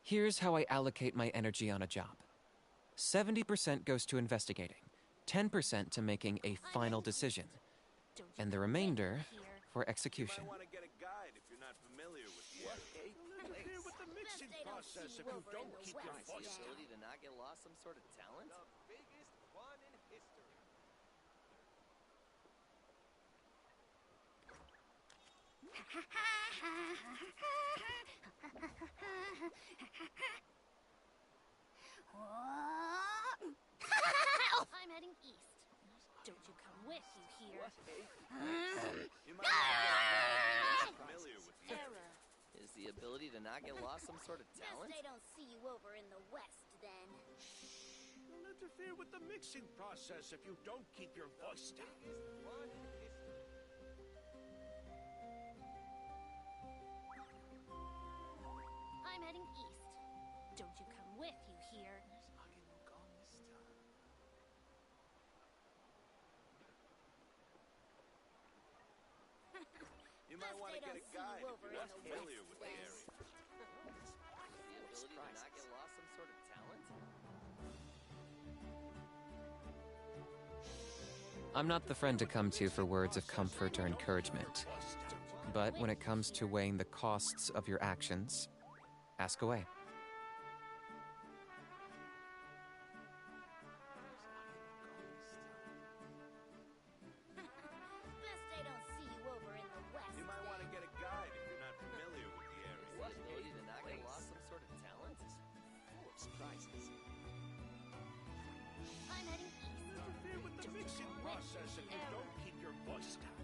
Here's how I allocate my energy on a job. 70% goes to investigating, 10% to making a final decision, and the remainder for execution. You might want to get a guide if you're not familiar with the area. You'll interfere with the mixing process if you don't keep your voice down. Ability to not get lost, some sort of talent? The biggest one in history. I'm heading east. Don't you come with, you hear? You might want to get familiar with the area. Error. Is the ability to not get lost some sort of talent? Guess they don't see you over in the west, then. You'll interfere with the mixing process if you don't keep your voice down. One in history. I'm heading east. Don't you come with, you hear? You might want to get a guide if you're not familiar with the area. The ability to not get lost some sort of talent? I'm not the friend to come to for words of comfort or encouragement. But when it comes to weighing the costs of your actions, ask away. Best they don't see you over in the west. You might want to get a guide if you're not familiar with the area. The ability to not get lost some sort of talent? Full of surprises. I'm heading east. Interfere with the mixing process if you don't keep your voice down.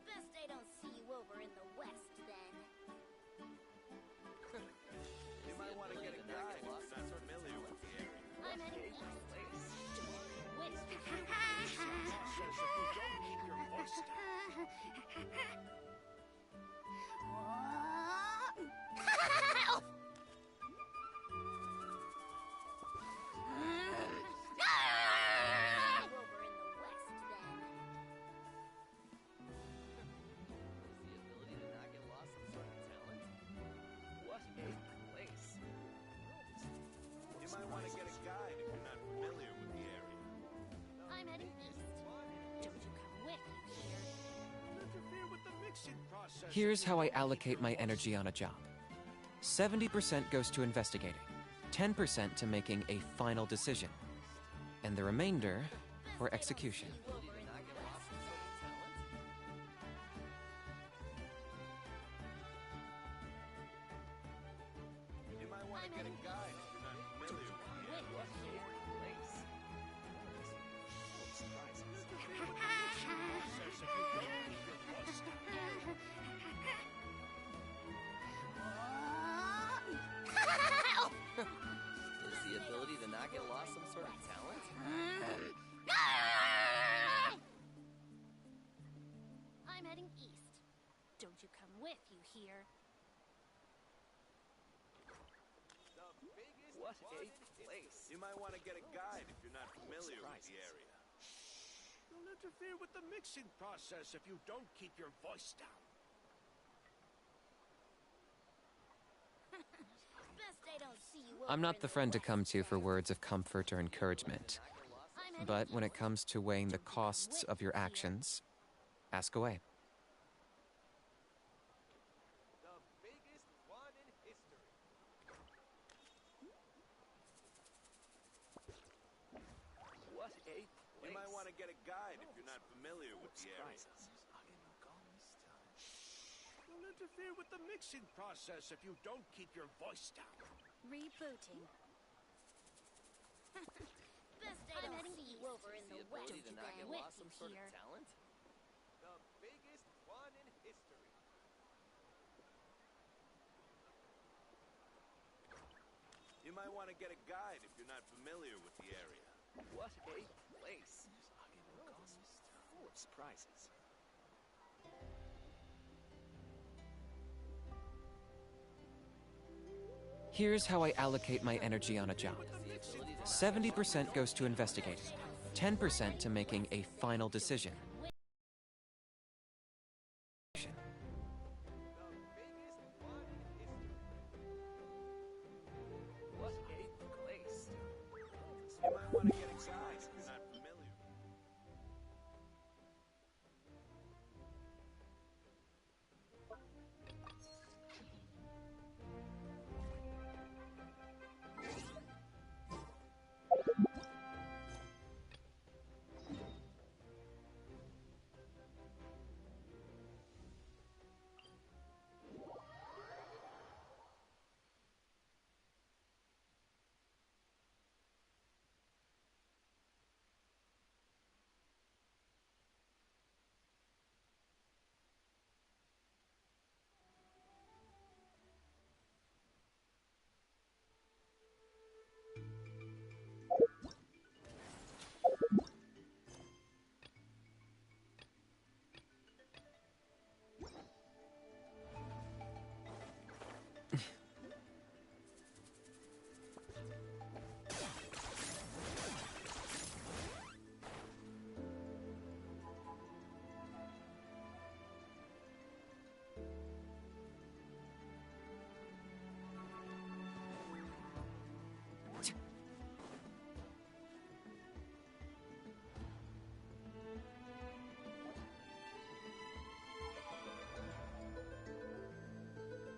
Best they don't see you over in the west, then. You might want to get a guide if you're not familiar with the area. I'm heading east. Don't you come with, you hear? Process if you don't keep your voice down. Over in the west, then. Is the ability to not get lost some sort of talent? What a place. You might want to get a guide if you're not familiar with the area. I'm heading east. Don't you come with, you hear? Interfere with the mixing process. Here's how I allocate my energy on a job. 70% goes to investigating, 10% to making a final decision, and the remainder for execution. Ability to not get lost some sort of talent? You might want to get a guide if you're not familiar with the area. What a place. Interfere with the mixing process if you don't keep your voice down. Is the ability to not get lost some sort of talent? I'm heading east. Don't you come with, you hear? The biggest What one a in place. You might want to get a guide if you're not familiar with the area. You'll interfere with the mixing process if you don't keep your voice down. Best they don't see you I'm over not in the friend to west, come to for then. words of comfort or encouragement. I'm heading But when it east. comes to weighing the costs of your actions, ask away. The biggest one in history. What a place. You might want to get a guide if you're not familiar with the area. You'll interfere with the mixing process if you don't keep your voice down. Rebooting. Best they don't see you over in Is the the west, ability to not get then. lost With some you sort hear? of talent? The biggest one in history. You might want to get a guide if you're not familiar with the area. What a place. Full of surprises. Here's how I allocate my energy on a job. The ability 70% goes to investigating, 10% to making a final decision. What eighth place? You might want to get excited if you're not familiar.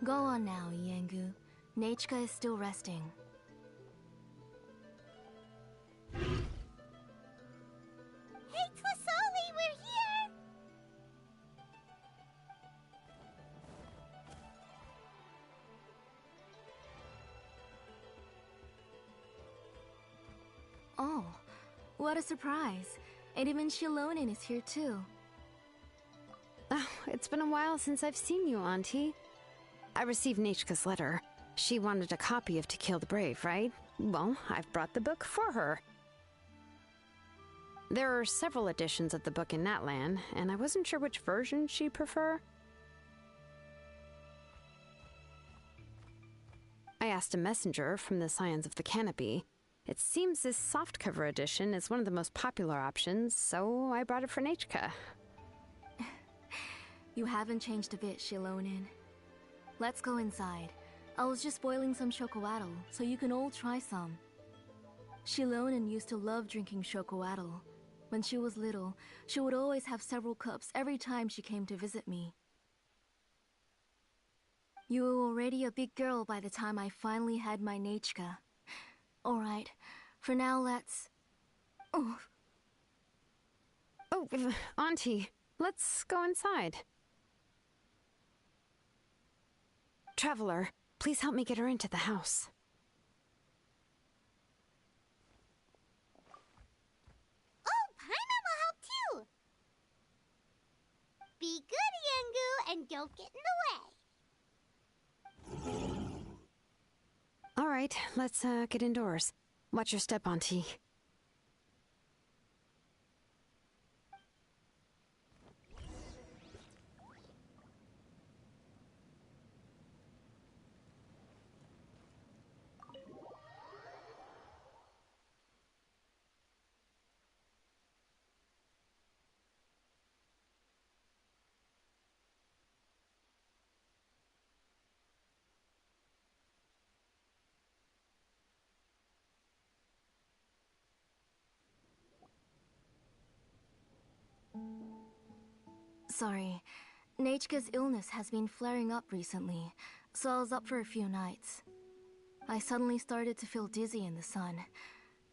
Go on now, Yengu. Nachika is still resting. Hey, Twasoli, we're here! Oh, what a surprise. And even Xilonen is here too. Oh, it's been a while since I've seen you, Auntie. I received Nachika's letter. She wanted a copy of To Kill the Brave, right? Well, I've brought the book for her. There are several editions of the book in Natlan, and I wasn't sure which version she'd prefer. I asked a messenger from the Scions of the Canopy. It seems this softcover edition is one of the most popular options, so I brought it for Nachika. You haven't changed a bit, Xilonen. Let's go inside. I was just boiling some chocolatl, so you can all try some. Xilonen used to love drinking chocolatl. When she was little, she would always have several cups every time she came to visit me. You were already a big girl by the time I finally had my Nachika. Alright, for now let's... Oh, Auntie, let's go inside. Traveler, please help me get her into the house. Oh, Paimon will help too! Be good, Yengu, and don't get in the way. All right, let's get indoors. Watch your step, Auntie. sorry. Nachika's illness has been flaring up recently, so I was up for a few nights. I suddenly started to feel dizzy in the sun.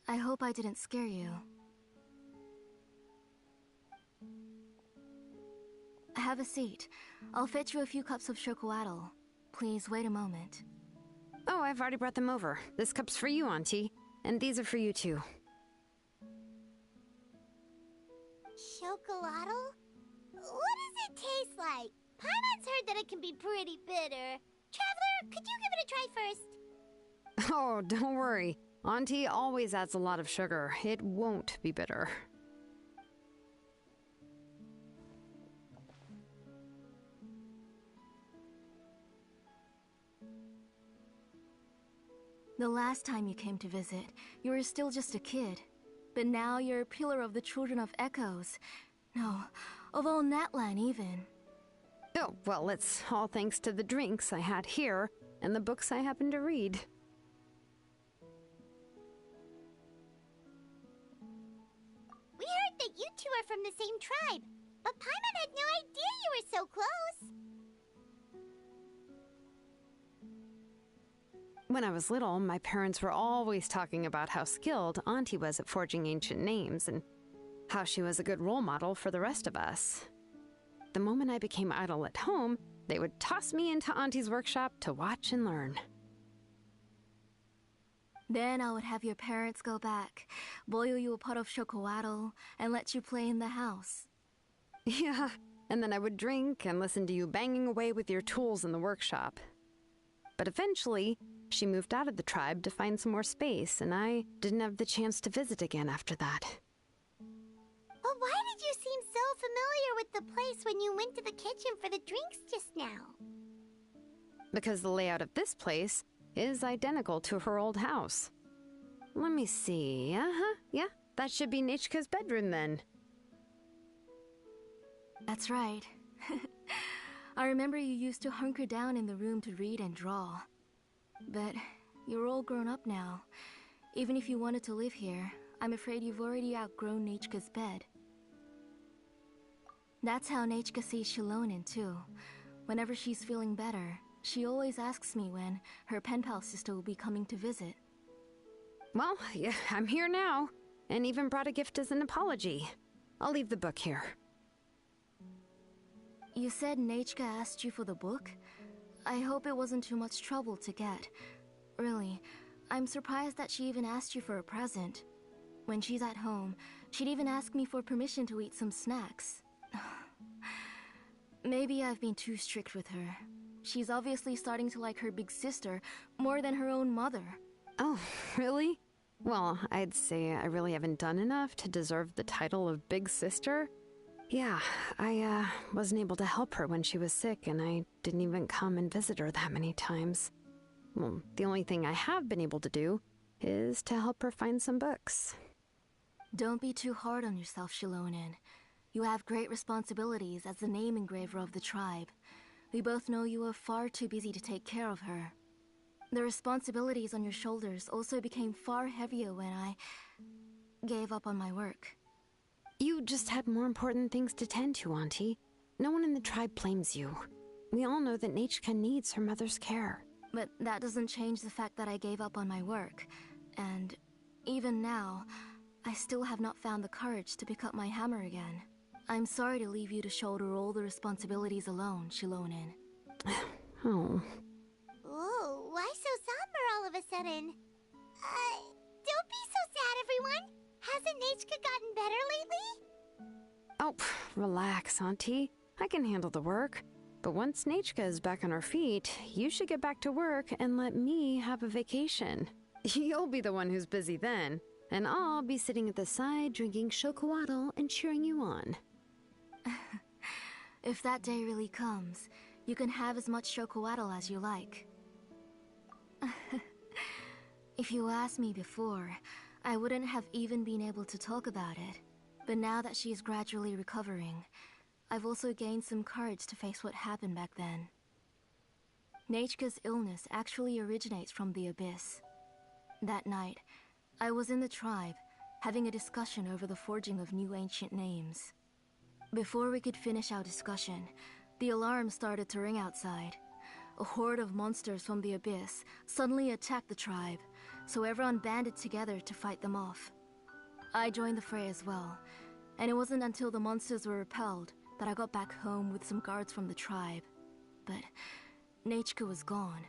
I hope I didn't scare you. Have a seat. I'll fetch you a few cups of chocolatl. Please wait a moment. Oh, I've already brought them over. This cup's for you, Auntie. And these are for you, too. Chocolatl? What does it taste like? Paimon's heard that it can be pretty bitter. Traveler, could you give it a try first? Oh, don't worry. Auntie always adds a lot of sugar. It won't be bitter. The last time you came to visit, you were still just a kid. But now you're a pillar of the children of Echoes. No, of all Natlan even. Oh, well, it's all thanks to the drinks I had here and the books I happened to read. We heard that you two are from the same tribe, but Paimon had no idea you were so close. When I was little, my parents were always talking about how skilled Auntie was at forging ancient names and how she was a good role model for the rest of us. The moment I became idle at home, they would toss me into Auntie's workshop to watch and learn. Then I would have your parents go back, boil you a pot of chocolatl, and let you play in the house. Yeah, and then I would drink and listen to you banging away with your tools in the workshop. But eventually, she moved out of the tribe to find some more space, and I didn't have the chance to visit again after that. But why did you seem so familiar with the place when you went to the kitchen for the drinks just now? Because the layout of this place is identical to her old house. Let me see. Yeah, that should be Nechka's bedroom then. That's right. I remember you used to hunker down in the room to read and draw. But you're all grown up now. Even if you wanted to live here, I'm afraid you've already outgrown Nechka's bed. That's how Nechka sees Xilonen too. Whenever she's feeling better, she always asks me when her pen pal sister will be coming to visit. Well, yeah, I'm here now, and even brought a gift as an apology. I'll leave the book here. You said Nechka asked you for the book? I hope it wasn't too much trouble to get. Really, I'm surprised that she even asked you for a present. When she's at home, she'd even ask me for permission to eat some snacks. Maybe I've been too strict with her. She's obviously starting to like her big sister more than her own mother. Oh, really? Well, I'd say I really haven't done enough to deserve the title of big sister. Yeah, I wasn't able to help her when she was sick, and I didn't even come and visit her that many times. Well, the only thing I have been able to do is to help her find some books. Don't be too hard on yourself, Xilonen. You have great responsibilities as the name engraver of the tribe. We both know you are far too busy to take care of her. The responsibilities on your shoulders also became far heavier when I gave up on my work. You just had more important things to tend to, Auntie. No one in the tribe blames you. We all know that Nechka needs her mother's care. But that doesn't change the fact that I gave up on my work. And even now, I still have not found the courage to pick up my hammer again. I'm sorry to leave you to shoulder all the responsibilities alone, Xilonen. Oh. Ooh, why so somber all of a sudden? Don't be so sad, everyone. Hasn't Nechka gotten better lately? Oh, relax, Auntie. I can handle the work. But once Nechka is back on her feet, you should get back to work and let me have a vacation. You'll be the one who's busy then, and I'll be sitting at the side drinking chocolatl and cheering you on. If that day really comes, you can have as much chocolatl as you like. If you asked me before, I wouldn't have even been able to talk about it. But now that she's gradually recovering, I've also gained some courage to face what happened back then. Nechka's illness actually originates from the Abyss. That night, I was in the tribe, having a discussion over the forging of new ancient names. Before we could finish our discussion, the alarm started to ring outside. A horde of monsters from the Abyss suddenly attacked the tribe, so everyone banded together to fight them off. I joined the fray as well, and it wasn't until the monsters were repelled that I got back home with some guards from the tribe. But Nechka was gone.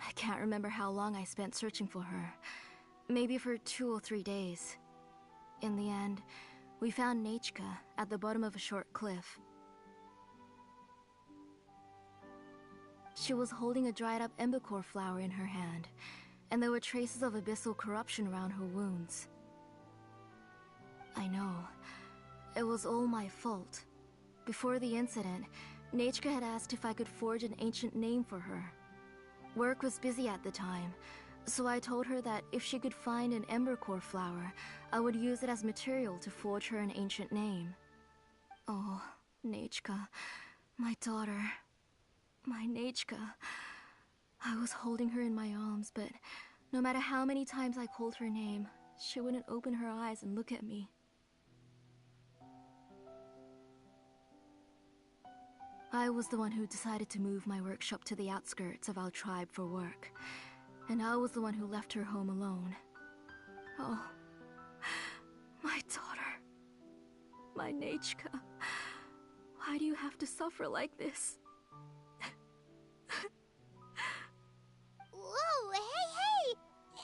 I can't remember how long I spent searching for her. Maybe for 2 or 3 days. In the end, we found Nechka at the bottom of a short cliff. She was holding a dried-up embercore flower in her hand, and there were traces of abyssal corruption around her wounds. I know. It was all my fault. Before the incident, Nechka had asked if I could forge an ancient name for her. Work was busy at the time, so I told her that if she could find an embercore flower, I would use it as material to forge her an ancient name. Oh, Nechka, my daughter. My Nechka. I was holding her in my arms, but no matter how many times I called her name, she wouldn't open her eyes and look at me. I was the one who decided to move my workshop to the outskirts of our tribe for work, and I was the one who left her home alone. Oh, my daughter. My Nechka. Why do you have to suffer like this? Whoa, hey!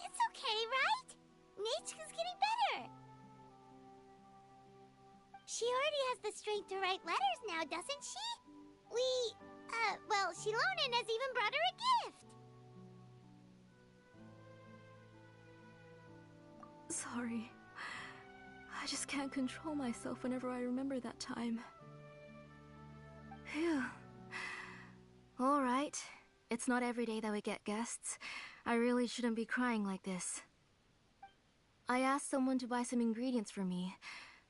It's okay, right? Nechka's getting better. She already has the strength to write letters now, doesn't she? Well, Xilonen has even brought her a gift. Sorry. I just can't control myself whenever I remember that time. Phew. Alright. It's not every day that we get guests. I really shouldn't be crying like this. I asked someone to buy some ingredients for me,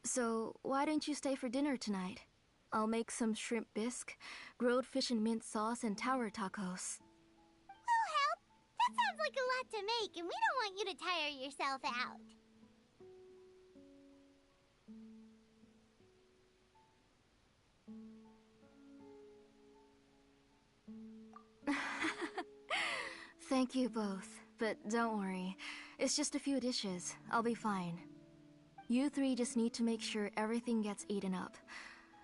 so why don't you stay for dinner tonight? I'll make some shrimp bisque, grilled fish and mint sauce, and tower tacos. We'll help. That sounds like a lot to make, and we don't want you to tire yourself out. Thank you both, but don't worry. It's just a few dishes. I'll be fine. You three just need to make sure everything gets eaten up.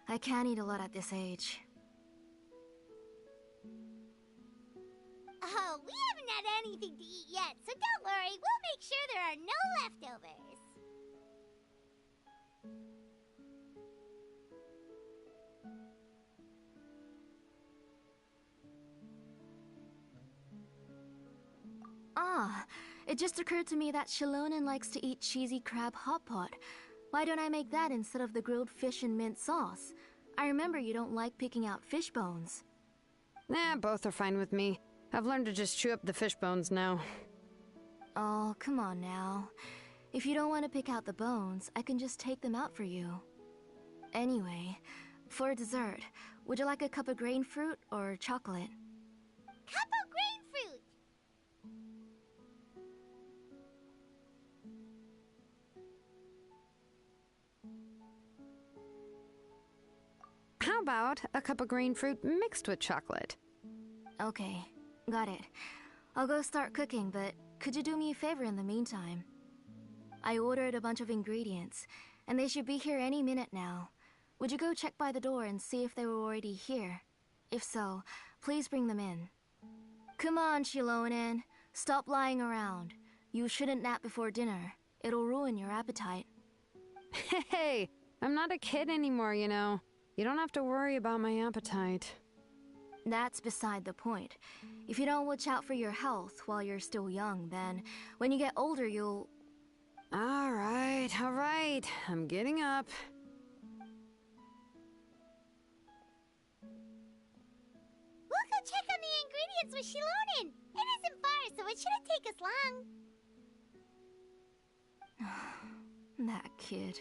I can't eat a lot at this age. Oh, we haven't had anything to eat yet, so don't worry. We'll make sure there are no leftovers. Ah, it just occurred to me that Xilonen likes to eat cheesy crab hot pot. Why don't I make that instead of the grilled fish and mint sauce? I remember you don't like picking out fish bones. Nah, both are fine with me. I've learned to just chew up the fish bones now. Oh, come on now. If you don't want to pick out the bones, I can just take them out for you. Anyway, for dessert, would you like a cup of grain fruit or chocolate? Cup of grain fruit! How about a cup of green fruit mixed with chocolate? Okay, got it. I'll go start cooking, but could you do me a favor in the meantime? I ordered a bunch of ingredients, and they should be here any minute now. Would you go check by the door and see if they were already here? If so, please bring them in. Come on, Xilonen. Stop lying around. You shouldn't nap before dinner. It'll ruin your appetite. Hey, I'm not a kid anymore, you know. You don't have to worry about my appetite. That's beside the point. If you don't watch out for your health while you're still young, then when you get older, you'll... All right. I'm getting up. We'll go check on the ingredients with Xilonen. It isn't far, so it shouldn't take us long. That kid.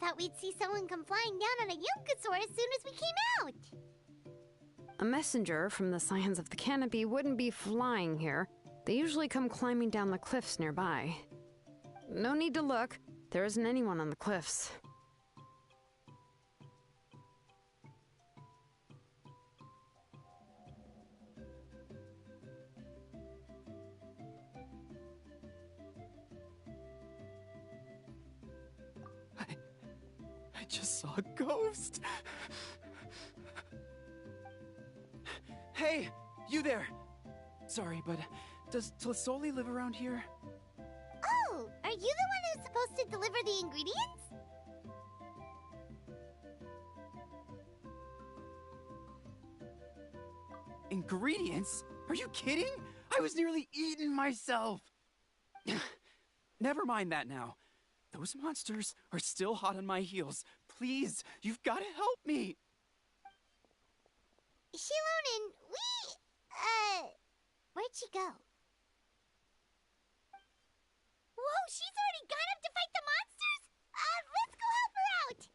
thought we'd see someone come flying down on a Yunkasaur as soon as we came out. A messenger from the Scions of the Canopy wouldn't be flying here. They usually come climbing down the cliffs nearby. No need to look. There isn't anyone on the cliffs. I just saw a ghost. Hey, you there. Sorry, but does Tlisoli live around here? Oh, are you the one who's supposed to deliver the ingredients? Ingredients? Are you kidding? I was nearly eaten myself. Never mind that now. Those monsters are still hot on my heels. Please, you've got to help me. Xilonen, where'd she go? Whoa, she's already gone up to fight the monsters? Let's go help her out!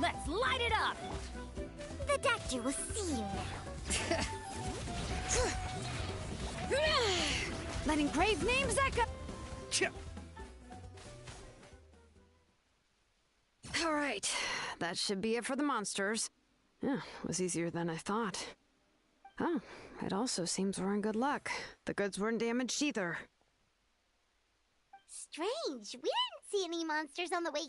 Let's light it up! The doctor will see you now. Letting grave names echo. All right, that should be it for the monsters. Yeah, it was easier than I thought. Oh, it also seems we're in good luck. The goods weren't damaged either. Strange, we didn't see any monsters on the way here.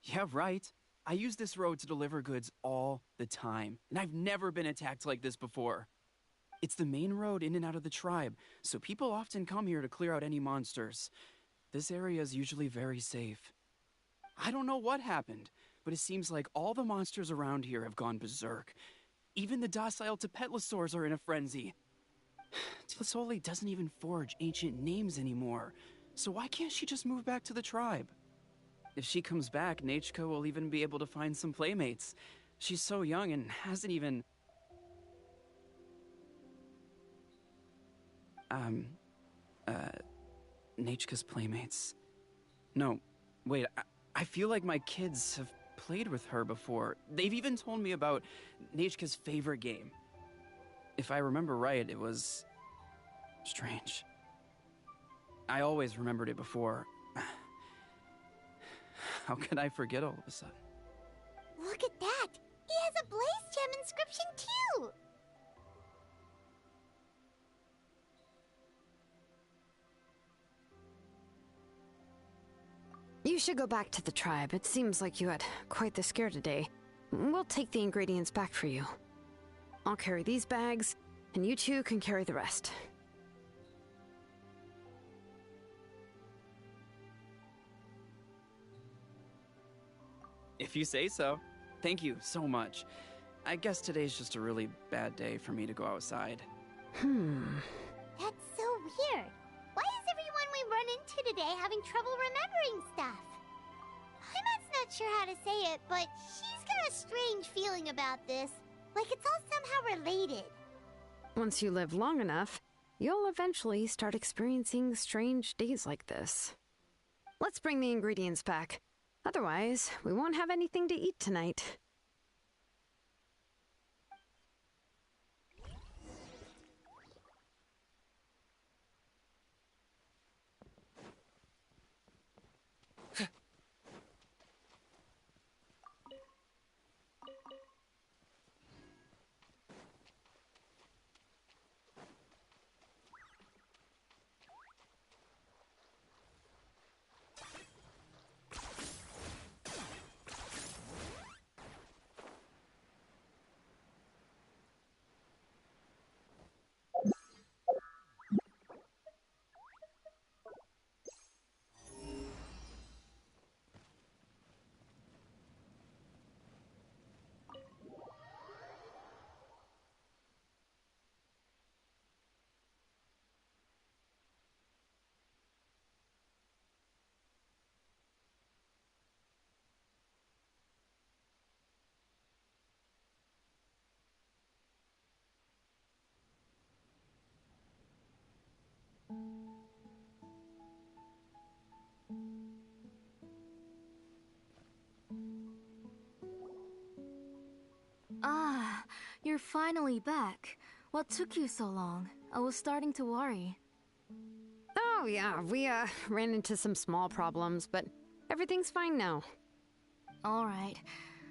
Yeah, right. I use this road to deliver goods all the time, and I've never been attacked like this before. It's the main road in and out of the tribe, so people often come here to clear out any monsters. This area is usually very safe. I don't know what happened, but it seems like all the monsters around here have gone berserk. Even the docile Tepetlosaurs are in a frenzy. Tlisoli doesn't even forge ancient names anymore, so why can't she just move back to the tribe? If she comes back, Nachko will even be able to find some playmates. She's so young and hasn't even... Nachka's playmates. No, wait, I feel like my kids have played with her before. They've even told me about Nachka's favorite game. If I remember right, it was... strange. I always remembered it before. How could I forget all of a sudden? Look at that! He has a Blaze Gem inscription too! You should go back to the tribe. It seems like you had quite the scare today. We'll take the ingredients back for you. I'll carry these bags, and you two can carry the rest. If you say so. Thank you so much. I guess today's just a really bad day for me to go outside. That's so weird. Why is everyone we run into today having trouble remembering stuff? Heimat's not sure how to say it, but she's got a strange feeling about this. Like it's all somehow related. Once you live long enough, you'll eventually start experiencing strange days like this. Let's bring the ingredients back. Otherwise, we won't have anything to eat tonight. finally back. What took you so long? I was starting to worry. Oh, yeah, we, ran into some small problems, but everything's fine now. Alright.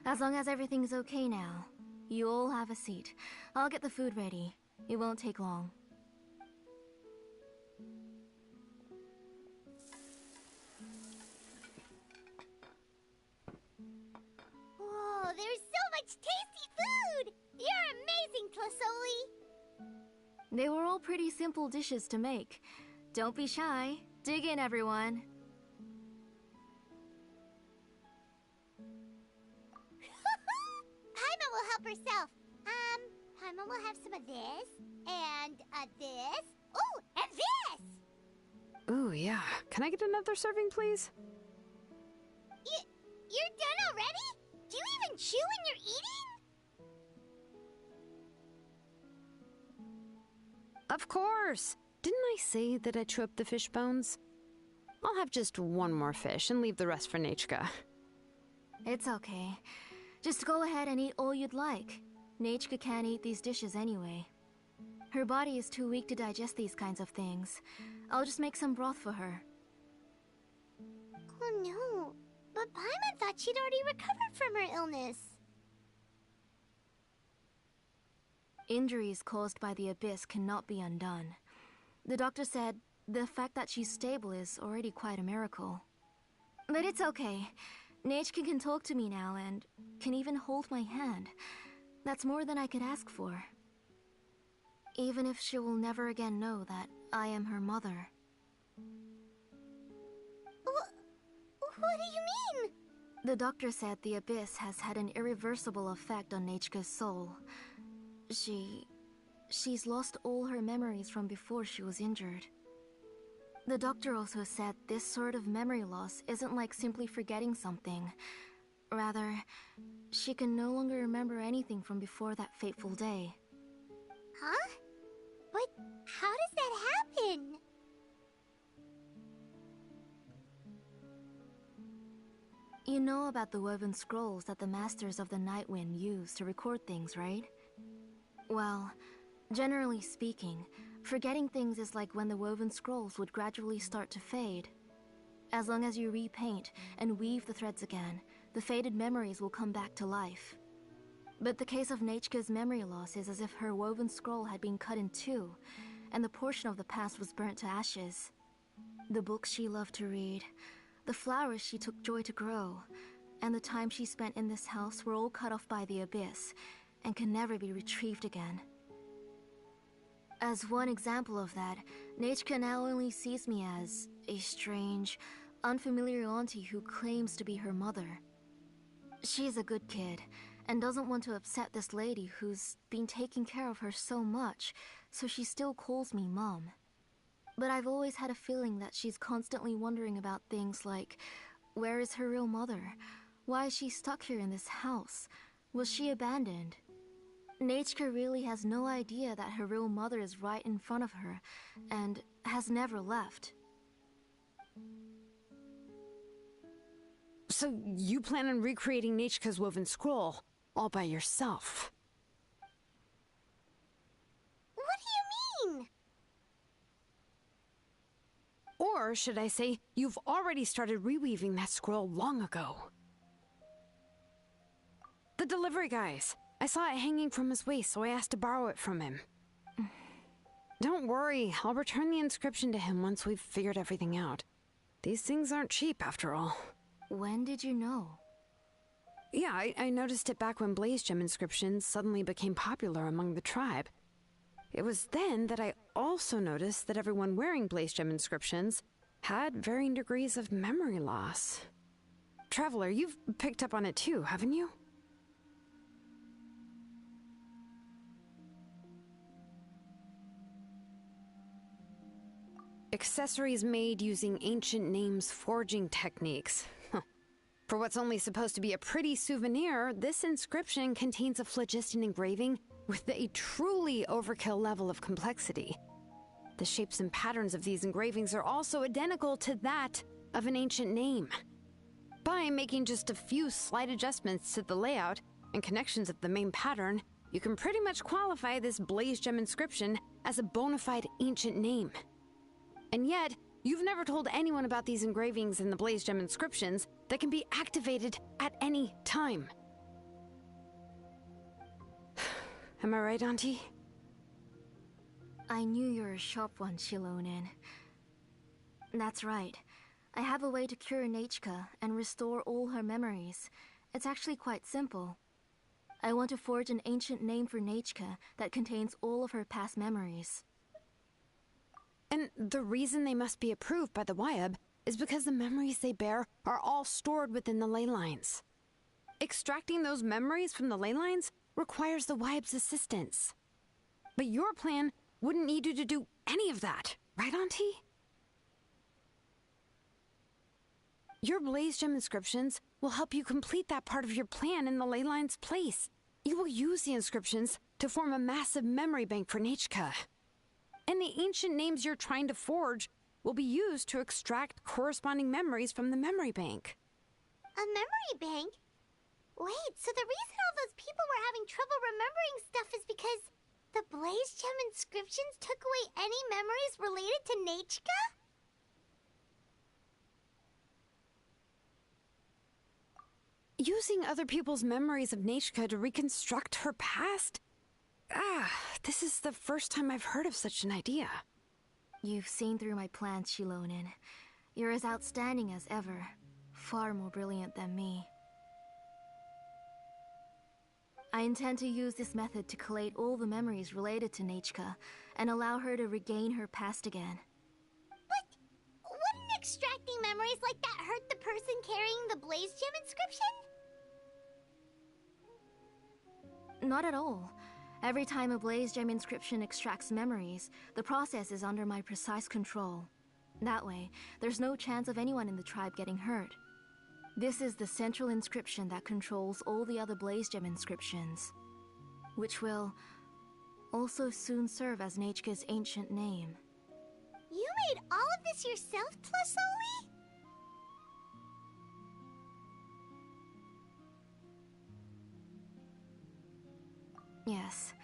As long as everything's okay now. You all have a seat. I'll get the food ready. It won't take long. Whoa, there's so much tasty food! You're amazing, Tlasoli! They were all pretty simple dishes to make. Don't be shy. Dig in, everyone. Paimon will help herself. Paimon will have some of this, and, this. Oh, and this! Ooh, yeah. Can I get another serving, please? You're done already? Do you even chew when you're eating? Of course! Didn't I say that I chew up the fish bones? I'll have just one more fish and leave the rest for Nachka. It's okay. Just go ahead and eat all you'd like. Nachka can't eat these dishes anyway. Her body is too weak to digest these kinds of things. I'll just make some broth for her. Oh no, but Paimon thought she'd already recovered from her illness. Injuries caused by the abyss cannot be undone. The doctor said the fact that she's stable is already quite a miracle. But it's okay. Nachka can talk to me now and can even hold my hand. That's more than I could ask for. Even if she will never again know that I am her mother. What do you mean? The doctor said the abyss has had an irreversible effect on Nachka's soul. She's lost all her memories from before she was injured. The doctor also said this sort of memory loss isn't like simply forgetting something. Rather, she can no longer remember anything from before that fateful day. Huh? But how does that happen? You know about the woven scrolls that the Masters of the Night Wind use to record things, right? Well, generally speaking, forgetting things is like when the woven scrolls would gradually start to fade. As long as you repaint and weave the threads again, the faded memories will come back to life. But the case of Nachka's memory loss is as if her woven scroll had been cut in two, and the portion of the past was burnt to ashes. The books she loved to read, the flowers she took joy to grow, and the time she spent in this house were all cut off by the abyss, and can never be retrieved again. As one example of that, Nachka now only sees me as a strange, unfamiliar auntie who claims to be her mother. She's a good kid, and doesn't want to upset this lady who's been taking care of her so much, so she still calls me Mom. But I've always had a feeling that she's constantly wondering about things like, where is her real mother? Why is she stuck here in this house? Was she abandoned? Nachka really has no idea that her real mother is right in front of her, and has never left. So you plan on recreating Nachka's woven scroll, all by yourself? What do you mean? Or should I say, you've already started reweaving that scroll long ago. The delivery guys. I saw it hanging from his waist, so I asked to borrow it from him. Don't worry, I'll return the inscription to him once we've figured everything out. These things aren't cheap, after all. When did you know? Yeah, I noticed it back when Blaze Gem inscriptions suddenly became popular among the tribe. It was then that I also noticed that everyone wearing Blaze Gem inscriptions had varying degrees of memory loss. Traveler, you've picked up on it too, haven't you? Accessories made using ancient names forging techniques. For what's only supposed to be a pretty souvenir, this inscription contains a phlogiston engraving with a truly overkill level of complexity. The shapes and patterns of these engravings are also identical to that of an ancient name. By making just a few slight adjustments to the layout and connections of the main pattern, you can pretty much qualify this Blaze Gem inscription as a bona fide ancient name. And yet, you've never told anyone about these engravings in the Blaze Gem inscriptions that can be activated at any time. Am I right, Auntie? I knew you were a sharp one, Xilonen. That's right. I have a way to cure Nechka and restore all her memories. It's actually quite simple. I want to forge an ancient name for Nechka that contains all of her past memories. And the reason they must be approved by the Wyab is because the memories they bear are all stored within the ley lines. Extracting those memories from the ley lines requires the Wyab's assistance. But your plan wouldn't need you to do any of that, right, Auntie? Your Blaze Gem inscriptions will help you complete that part of your plan in the ley line's place. You will use the inscriptions to form a massive memory bank for Nechka. And the ancient names you're trying to forge will be used to extract corresponding memories from the memory bank. A memory bank? Wait, so the reason all those people were having trouble remembering stuff is because the Blaze Gem inscriptions took away any memories related to Nechka? Using other people's memories of Nechka to reconstruct her past? This is the first time I've heard of such an idea. You've seen through my plans, Xilonen. You're as outstanding as ever. Far more brilliant than me. I intend to use this method to collate all the memories related to Nechka and allow her to regain her past again. But wouldn't extracting memories like that hurt the person carrying the Blaze Gem inscription? Not at all. Every time a Blaze Gem inscription extracts memories, the process is under my precise control. That way, there's no chance of anyone in the tribe getting hurt. This is the central inscription that controls all the other Blaze Gem inscriptions, which will also soon serve as Nechka's ancient name. You made all of this yourself, plus Oli? Yes,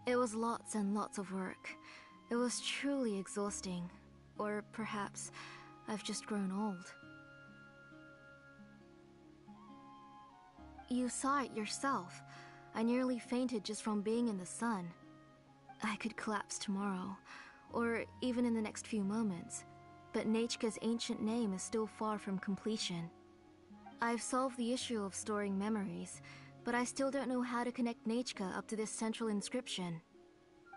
it was lots and lots of work. It was truly exhausting. Or perhaps I've just grown old. You saw it yourself. I nearly fainted just from being in the sun. I could collapse tomorrow, or even in the next few moments, but Nechka's ancient name is still far from completion. I've solved the issue of storing memories, but I still don't know how to connect Nechka up to this central inscription.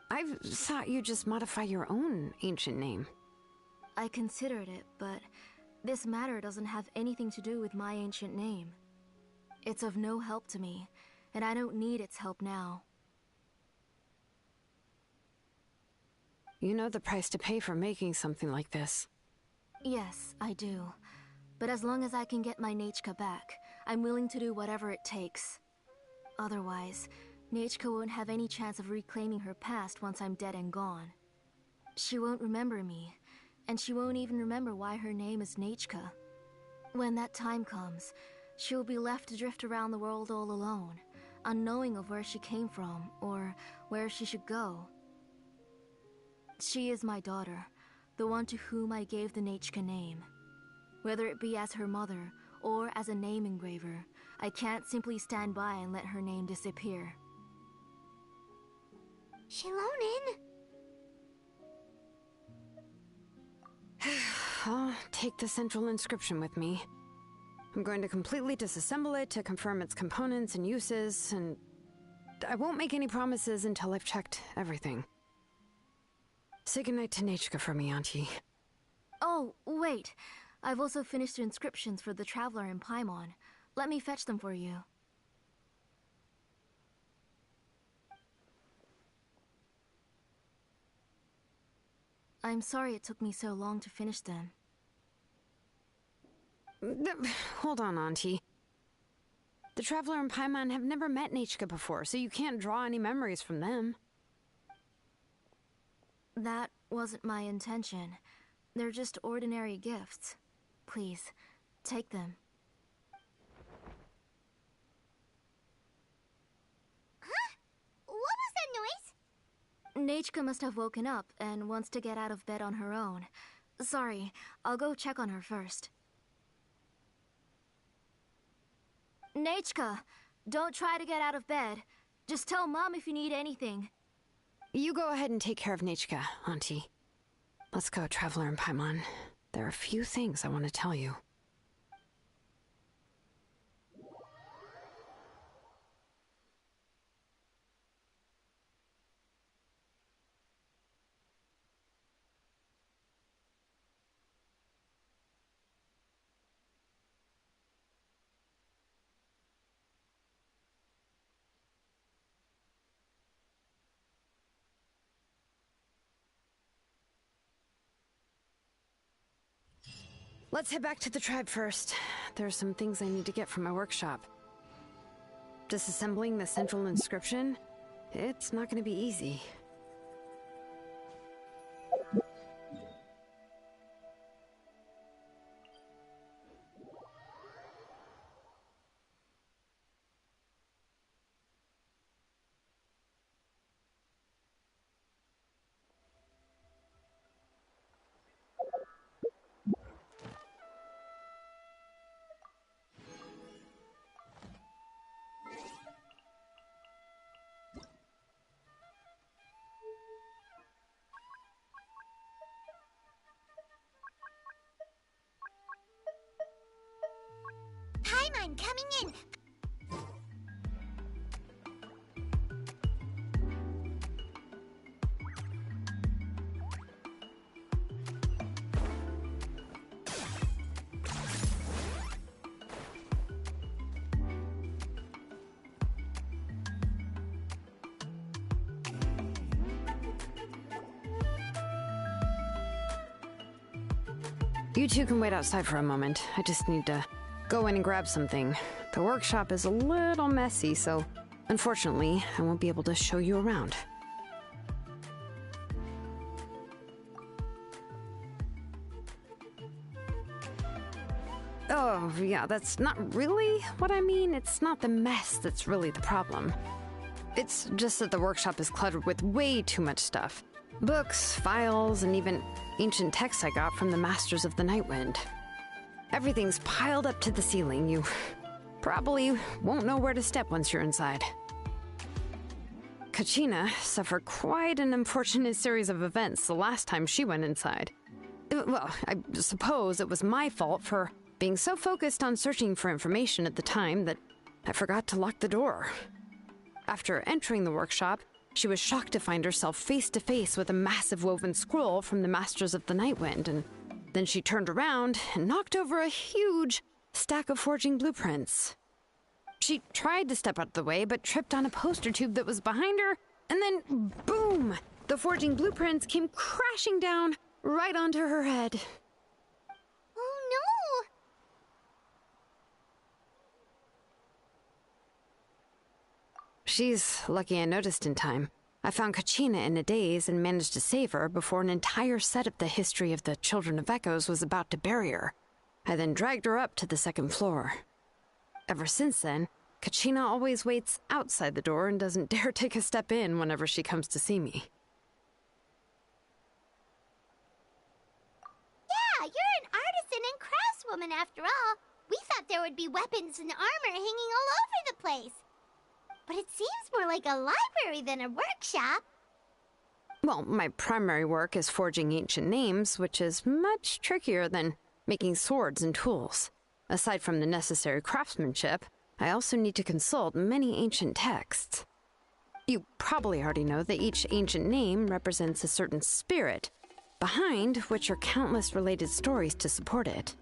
I've thought you just modify your own ancient name. I considered it, but this matter doesn't have anything to do with my ancient name. It's of no help to me, and I don't need its help now. You know the price to pay for making something like this. Yes, I do. But as long as I can get my Nechka back, I'm willing to do whatever it takes. Otherwise, Nechka won't have any chance of reclaiming her past once I'm dead and gone. She won't remember me, and she won't even remember why her name is Nechka. When that time comes, she'll be left to drift around the world all alone, unknowing of where she came from or where she should go. She is my daughter, the one to whom I gave the Nechka name. Whether it be as her mother or as a name engraver, I can't simply stand by and let her name disappear. Xilonen! I'll take the central inscription with me. I'm going to completely disassemble it to confirm its components and uses, and I won't make any promises until I've checked everything. Say goodnight to Nechka for me, Auntie. Oh, wait. I've also finished the inscriptions for the Traveler in Paimon. Let me fetch them for you. I'm sorry it took me so long to finish them. Hold on, Auntie. The Traveler and Paimon have never met Nechka before, so you can't draw any memories from them. That wasn't my intention. They're just ordinary gifts. Please, take them. Huh? Nachka must have woken up and wants to get out of bed on her own. Sorry, I'll go check on her first. Nachka, don't try to get out of bed. Just tell Mom if you need anything. You go ahead and take care of Nachka, Auntie. Let's go, Traveler and Paimon. There are a few things I want to tell you. Let's head back to the tribe first. There are some things I need to get from my workshop. Disassembling the central inscription? It's not going to be easy. Paimon, coming in! You two can wait outside for a moment. I just need to go in and grab something. The workshop is a little messy, so unfortunately, I won't be able to show you around. Oh, yeah, that's not really what I mean. It's not the mess that's really the problem. It's just that the workshop is cluttered with way too much stuff. Books, files, and even ancient texts I got from the Masters of the Nightwind. Everything's piled up to the ceiling. You probably won't know where to step once you're inside. Kachina suffered quite an unfortunate series of events the last time she went inside. Well, I suppose it was my fault for being so focused on searching for information at the time that I forgot to lock the door. After entering the workshop, she was shocked to find herself face to face with a massive woven scroll from the Masters of the Nightwind, and then she turned around and knocked over a huge stack of forging blueprints. She tried to step out of the way, but tripped on a poster tube that was behind her, and then boom! The forging blueprints came crashing down right onto her head. Oh no! She's lucky I noticed in time. I found Kachina in a daze and managed to save her before an entire set of the history of the Children of Echoes was about to bury her. I then dragged her up to the second floor. Ever since then, Kachina always waits outside the door and doesn't dare take a step in whenever she comes to see me. Yeah, you're an artisan and craftswoman after all. We thought there would be weapons and armor hanging all over the place. But it seems more like a library than a workshop. Well, my primary work is forging ancient names, which is much trickier than making swords and tools. Aside from the necessary craftsmanship, I also need to consult many ancient texts. You probably already know that each ancient name represents a certain spirit, behind which are countless related stories to support it.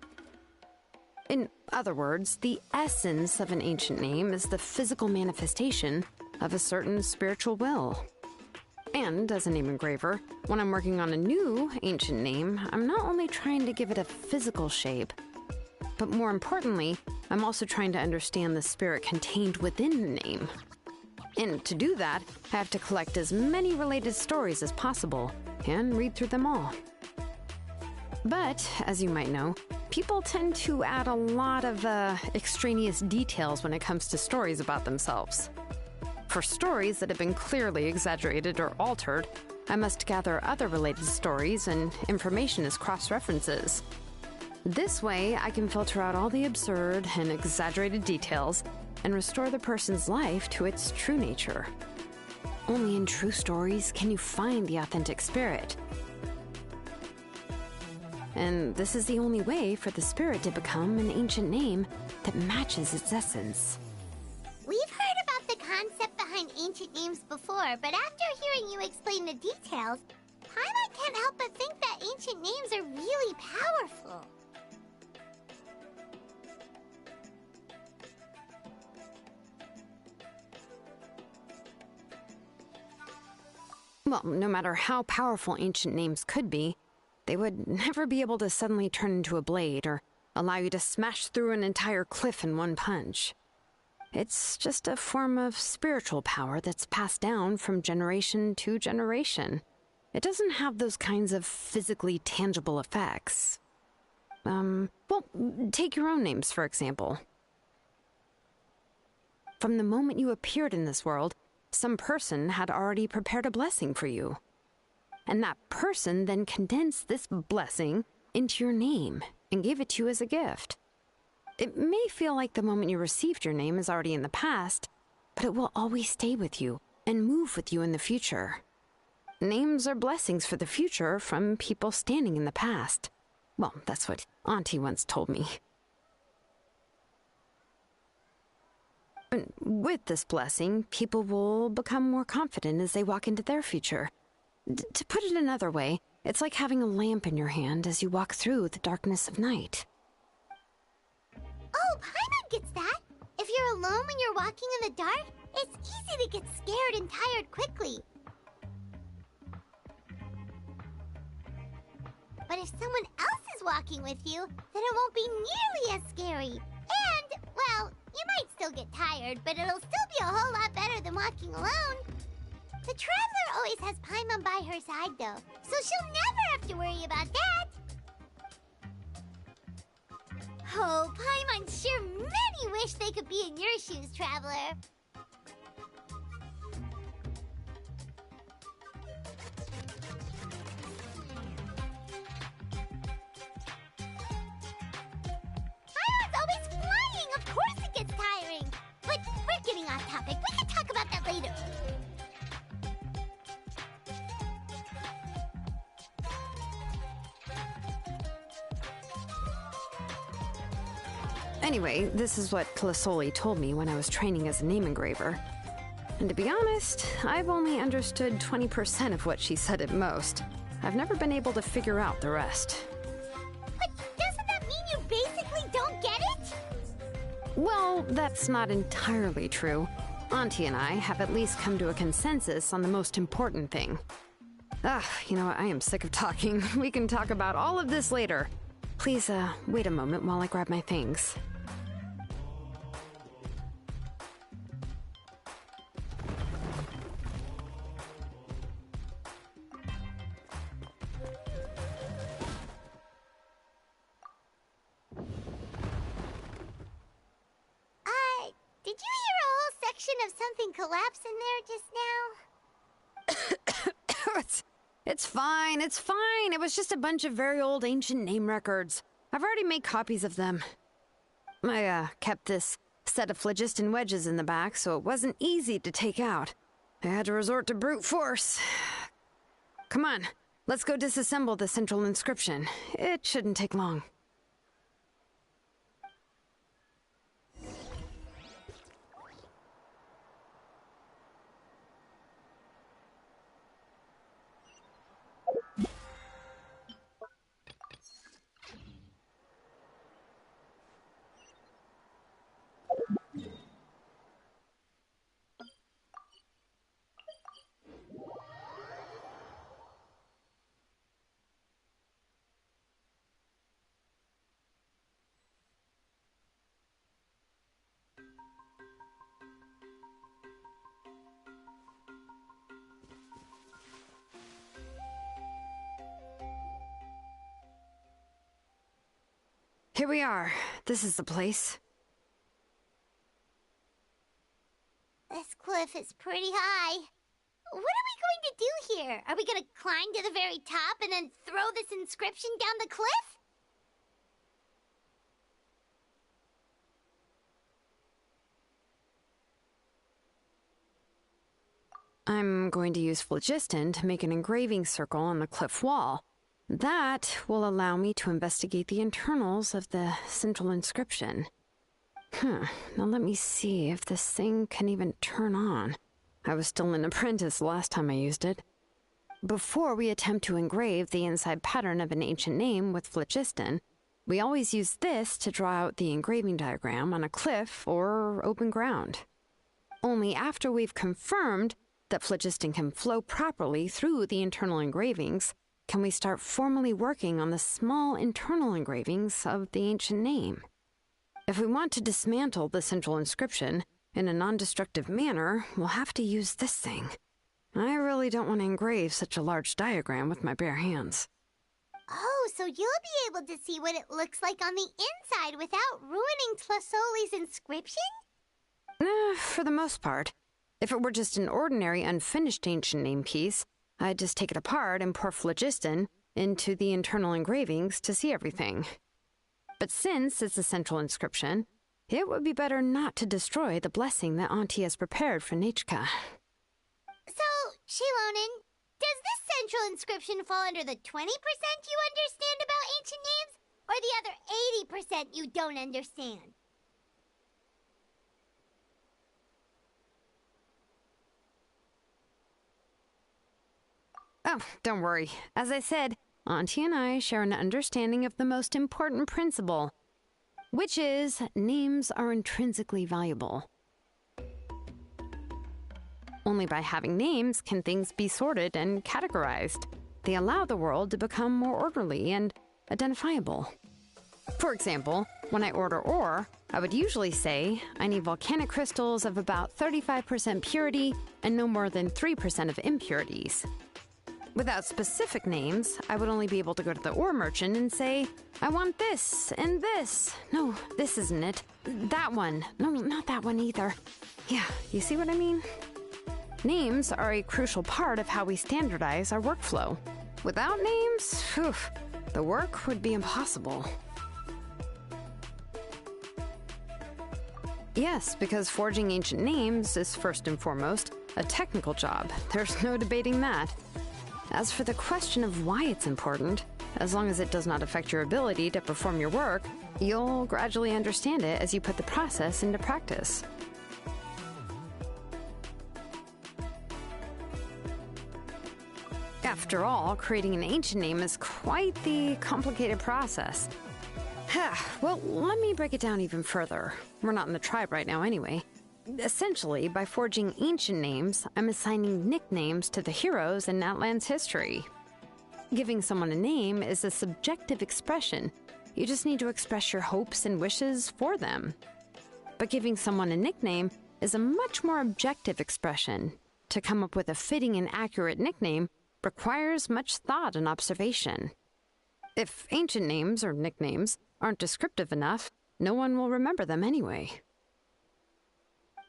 In other words, the essence of an ancient name is the physical manifestation of a certain spiritual will. And as a name engraver, when I'm working on a new ancient name, I'm not only trying to give it a physical shape, but more importantly, I'm also trying to understand the spirit contained within the name. And to do that, I have to collect as many related stories as possible and read through them all. But, as you might know, people tend to add a lot of extraneous details when it comes to stories about themselves. For stories that have been clearly exaggerated or altered, I must gather other related stories and information as cross-references. This way, I can filter out all the absurd and exaggerated details and restore the person's life to its true nature. Only in true stories can you find the authentic spirit. And this is the only way for the spirit to become an ancient name that matches its essence. We've heard about the concept behind ancient names before, but after hearing you explain the details, Paimon can't help but think that ancient names are really powerful. Well, no matter how powerful ancient names could be, they would never be able to suddenly turn into a blade or allow you to smash through an entire cliff in one punch. It's just a form of spiritual power that's passed down from generation to generation. It doesn't have those kinds of physically tangible effects. Well, take your own names, for example. From the moment you appeared in this world, some person had already prepared a blessing for you. And that person then condensed this blessing into your name and gave it to you as a gift. It may feel like the moment you received your name is already in the past, but it will always stay with you and move with you in the future. Names are blessings for the future from people standing in the past. Well, that's what Auntie once told me. With this blessing, people will become more confident as they walk into their future. To put it another way, it's like having a lamp in your hand as you walk through the darkness of night. Oh, Paimon gets that! If you're alone when you're walking in the dark, it's easy to get scared and tired quickly. But if someone else is walking with you, then it won't be nearly as scary. And, well, you might still get tired, but it'll still be a whole lot better than walking alone. The Traveler always has Paimon by her side, though, so she'll never have to worry about that. Oh, Paimon sure many wish they could be in your shoes, Traveler. Paimon's always flying! Of course it gets tiring! But we're getting off topic. We can talk about that later. Anyway, this is what Clisoli told me when I was training as a name engraver. And to be honest, I've only understood 20% of what she said at most. I've never been able to figure out the rest. But doesn't that mean you basically don't get it? Well, that's not entirely true. Auntie and I have at least come to a consensus on the most important thing. You know what? I am sick of talking. We can talk about all of this later. Please, wait a moment while I grab my things. Did you hear a whole section of something collapse in there just now? It's fine, it's fine. It was just a bunch of very old ancient name records. I've already made copies of them. I, kept this set of phlogiston wedges in the back, so it wasn't easy to take out. I had to resort to brute force. Come on, let's go disassemble the central inscription. It shouldn't take long. Here we are. This is the place. This cliff is pretty high. What are we going to do here? Are we going to climb to the very top and then throw this inscription down the cliff? I'm going to use phlogiston to make an engraving circle on the cliff wall. That will allow me to investigate the internals of the central inscription. Now let me see if this thing can even turn on. I was still an apprentice last time I used it. Before we attempt to engrave the inside pattern of an ancient name with phlogiston, we always use this to draw out the engraving diagram on a cliff or open ground. Only after we've confirmed that phlogiston can flow properly through the internal engravings can we start formally working on the small internal engravings of the ancient name. If we want to dismantle the central inscription in a non-destructive manner, we'll have to use this thing. I really don't want to engrave such a large diagram with my bare hands. Oh, so you'll be able to see what it looks like on the inside without ruining Tlasoli's inscription? For the most part. If it were just an ordinary unfinished ancient name piece, I'd just take it apart and pour phlogiston into the internal engravings to see everything. But since it's a central inscription, it would be better not to destroy the blessing that Auntie has prepared for Nechka. So, Xilonen, does this central inscription fall under the 20% you understand about ancient names, or the other 80% you don't understand? Oh, don't worry. As I said, Auntie and I share an understanding of the most important principle, which is names are intrinsically valuable. Only by having names can things be sorted and categorized. They allow the world to become more orderly and identifiable. For example, when I order ore, I would usually say I need volcanic crystals of about 35% purity and no more than 3% of impurities. Without specific names, I would only be able to go to the ore merchant and say, I want this and this. No, this isn't it. That one. No, not that one either. Yeah, you see what I mean? Names are a crucial part of how we standardize our workflow. Without names, the work would be impossible. Yes, because forging ancient names is first and foremost a technical job. There's no debating that. As for the question of why it's important, as long as it does not affect your ability to perform your work, you'll gradually understand it as you put the process into practice. After all, creating an ancient name is quite the complicated process. Well, let me break it down even further. We're not in the tribe right now anyway. Essentially, by forging ancient names, I'm assigning nicknames to the heroes in Natlan's history. Giving someone a name is a subjective expression. You just need to express your hopes and wishes for them. But giving someone a nickname is a much more objective expression. To come up with a fitting and accurate nickname requires much thought and observation. If ancient names or nicknames aren't descriptive enough, no one will remember them anyway.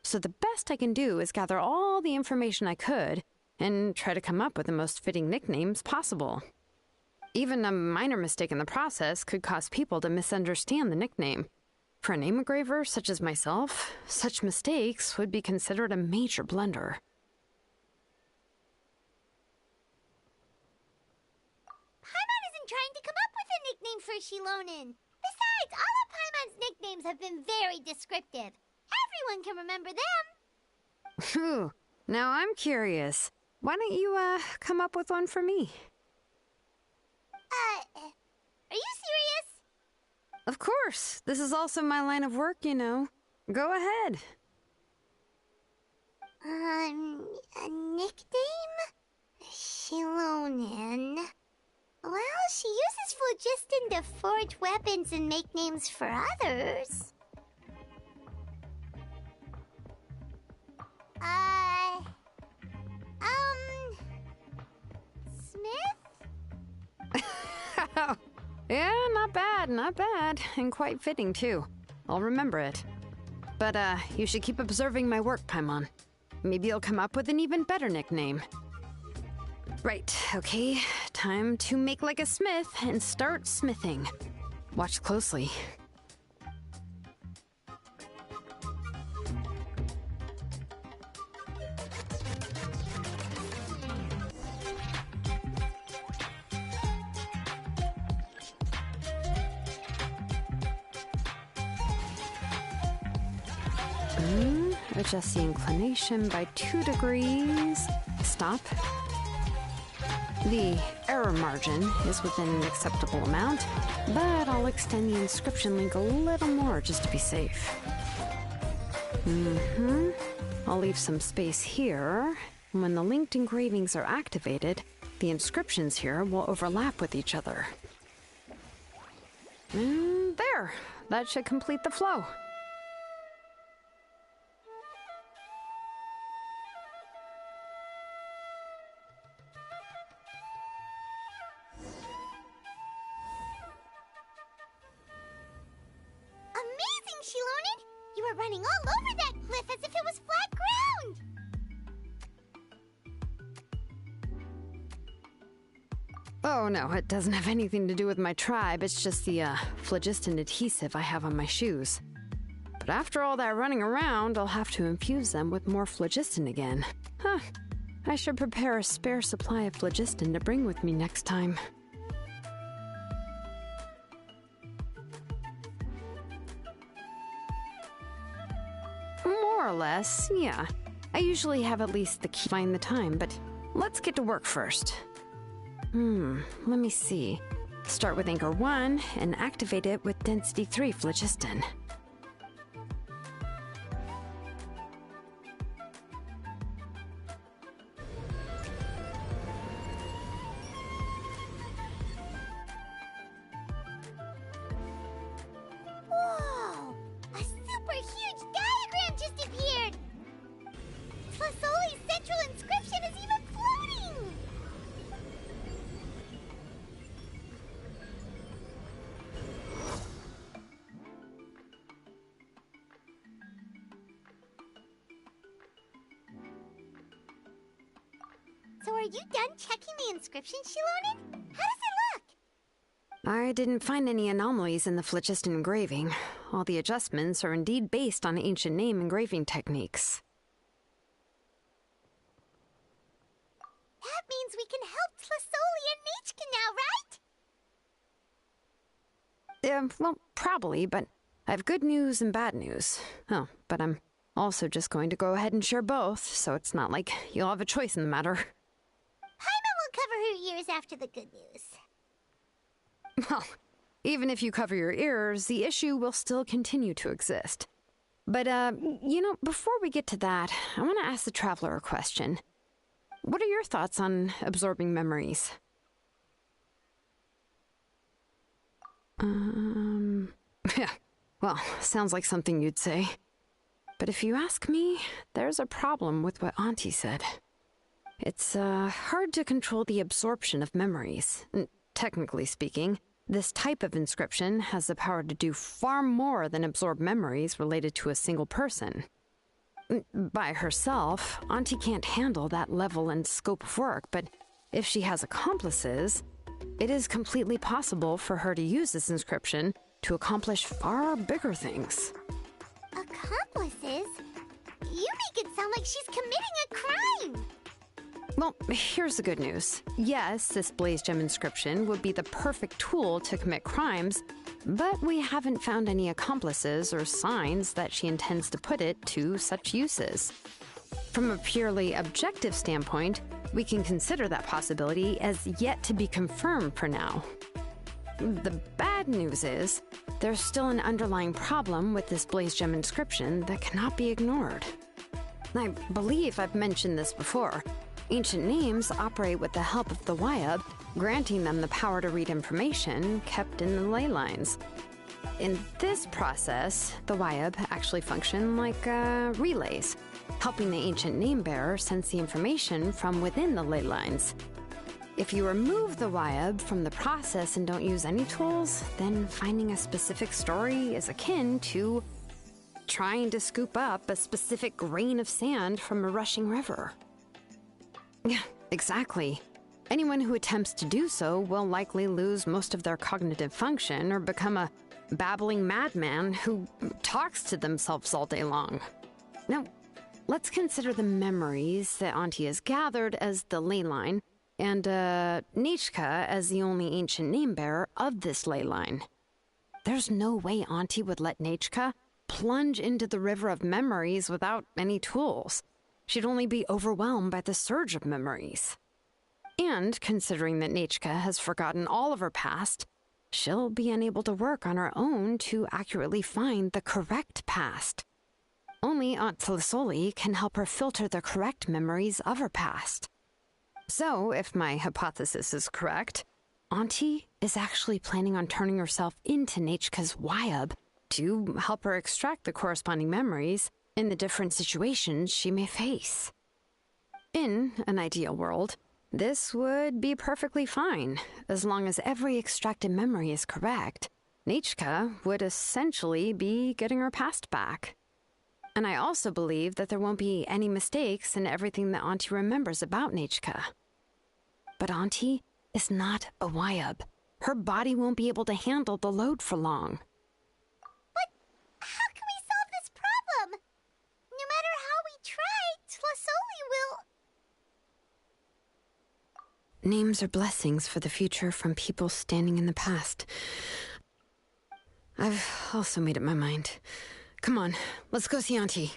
So the best I can do is gather all the information I could and try to come up with the most fitting nicknames possible. Even a minor mistake in the process could cause people to misunderstand the nickname. For a name engraver such as myself, such mistakes would be considered a major blunder. Paimon isn't trying to come up with a nickname for Xilonen. Besides, all of Paimon's nicknames have been very descriptive. Everyone can remember them. Phew. Now I'm curious. Why don't you, come up with one for me? Are you serious? Of course. This is also my line of work, you know. Go ahead. A nickname? Xilonen. Well, she uses phlogiston to forge weapons and make names for others. Smith? Yeah, not bad, and quite fitting too. I'll remember it. But, you should keep observing my work, Paimon. Maybe you'll come up with an even better nickname. Right, okay. Time to make like a smith and start smithing. Watch closely. Adjust the inclination by 2 degrees. Stop. The error margin is within an acceptable amount, but I'll extend the inscription link a little more just to be safe. I'll leave some space here. When the linked engravings are activated, the inscriptions here will overlap with each other. And there! That should complete the flow. Amazing, Xilonen! You were running all over that cliff as if it was flat ground! Oh no, it doesn't have anything to do with my tribe. It's just the phlogiston adhesive I have on my shoes. But after all that running around, I'll have to infuse them with more phlogiston again. Huh. I should prepare a spare supply of phlogiston to bring with me next time. More or less, yeah. I usually have at least the key to find the time, but let's get to work first. Let me see. Start with Anchor 1 and activate it with Density 3 phlogiston. Whoa! A super huge diagram just appeared! Fasoli's central inscription is even floating! So are you done checking the inscription, Xilonen? How does it look? I didn't find any anomalies in the phlogiston engraving. All the adjustments are indeed based on ancient name engraving techniques. That means we can help Fasoli and Nichka now, right? Well, probably, but I have good news and bad news. Oh, but I'm also just going to go ahead and share both, so it's not like you'll have a choice in the matter. Paimon will cover her ears after the good news. Well, even if you cover your ears, the issue will still continue to exist. But, before we get to that, I want to ask the Traveler a question. What are your thoughts on absorbing memories? Yeah, well, sounds like something you'd say. But if you ask me, there's a problem with what Auntie said. It's, hard to control the absorption of memories. Technically speaking, this type of inscription has the power to do far more than absorb memories related to a single person. By herself, Auntie can't handle that level and scope of work, but if she has accomplices, it is completely possible for her to use this inscription to accomplish far bigger things. Accomplices? You make it sound like she's committing a crime! Well, here's the good news. Yes, this Blaze Gem inscription would be the perfect tool to commit crimes, but we haven't found any accomplices or signs that she intends to put it to such uses. From a purely objective standpoint, we can consider that possibility as yet to be confirmed for now. The bad news is, there's still an underlying problem with this Blaze Gem inscription that cannot be ignored. I believe I've mentioned this before. Ancient names operate with the help of the Wyab, granting them the power to read information kept in the ley lines. In this process, the Wyab actually function like relays, helping the ancient name bearer sense the information from within the ley lines. If you remove the Wyab from the process and don't use any tools, then finding a specific story is akin to trying to scoop up a specific grain of sand from a rushing river. Yeah, exactly. Anyone who attempts to do so will likely lose most of their cognitive function or become a babbling madman who talks to themselves all day long. Now, let's consider the memories that Auntie has gathered as the ley line, and Nechka as the only ancient name-bearer of this ley line. There's no way Auntie would let Nechka plunge into the river of memories without any tools. She'd only be overwhelmed by the surge of memories. And considering that Nechka has forgotten all of her past, she'll be unable to work on her own to accurately find the correct past. Only Aunt Tlisoli can help her filter the correct memories of her past. So, if my hypothesis is correct, Auntie is actually planning on turning herself into Nechka's Wyab to help her extract the corresponding memories in the different situations she may face. In an ideal world, this would be perfectly fine. As long as every extracted memory is correct, Nechka would essentially be getting her past back. And I also believe that there won't be any mistakes in everything that Auntie remembers about Nechka. But Auntie is not a Wyab. Her body won't be able to handle the load for long. But how can we solve this problem? No matter how we try, Tlisoli will... Names are blessings for the future from people standing in the past. I've also made up my mind. Come on, let's go see Auntie.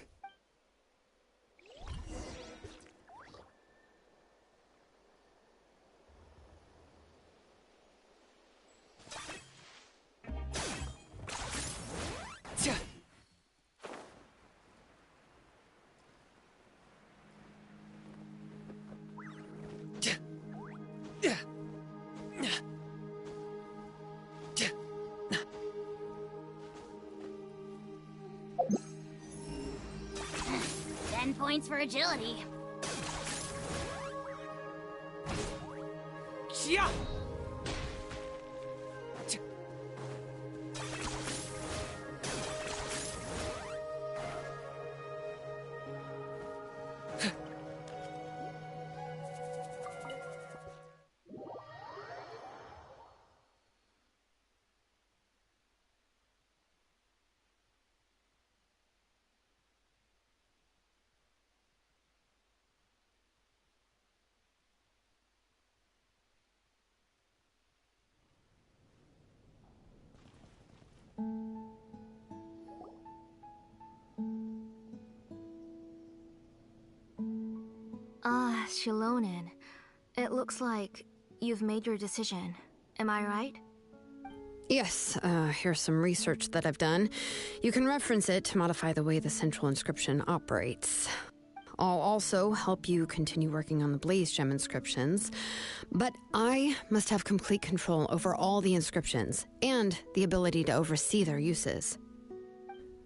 Points for agility. Yeah. Xilonen. It looks like you've made your decision. Am I right? Yes, here's some research that I've done. You can reference it to modify the way the central inscription operates. I'll also help you continue working on the Blaze Gem inscriptions, but I must have complete control over all the inscriptions and the ability to oversee their uses.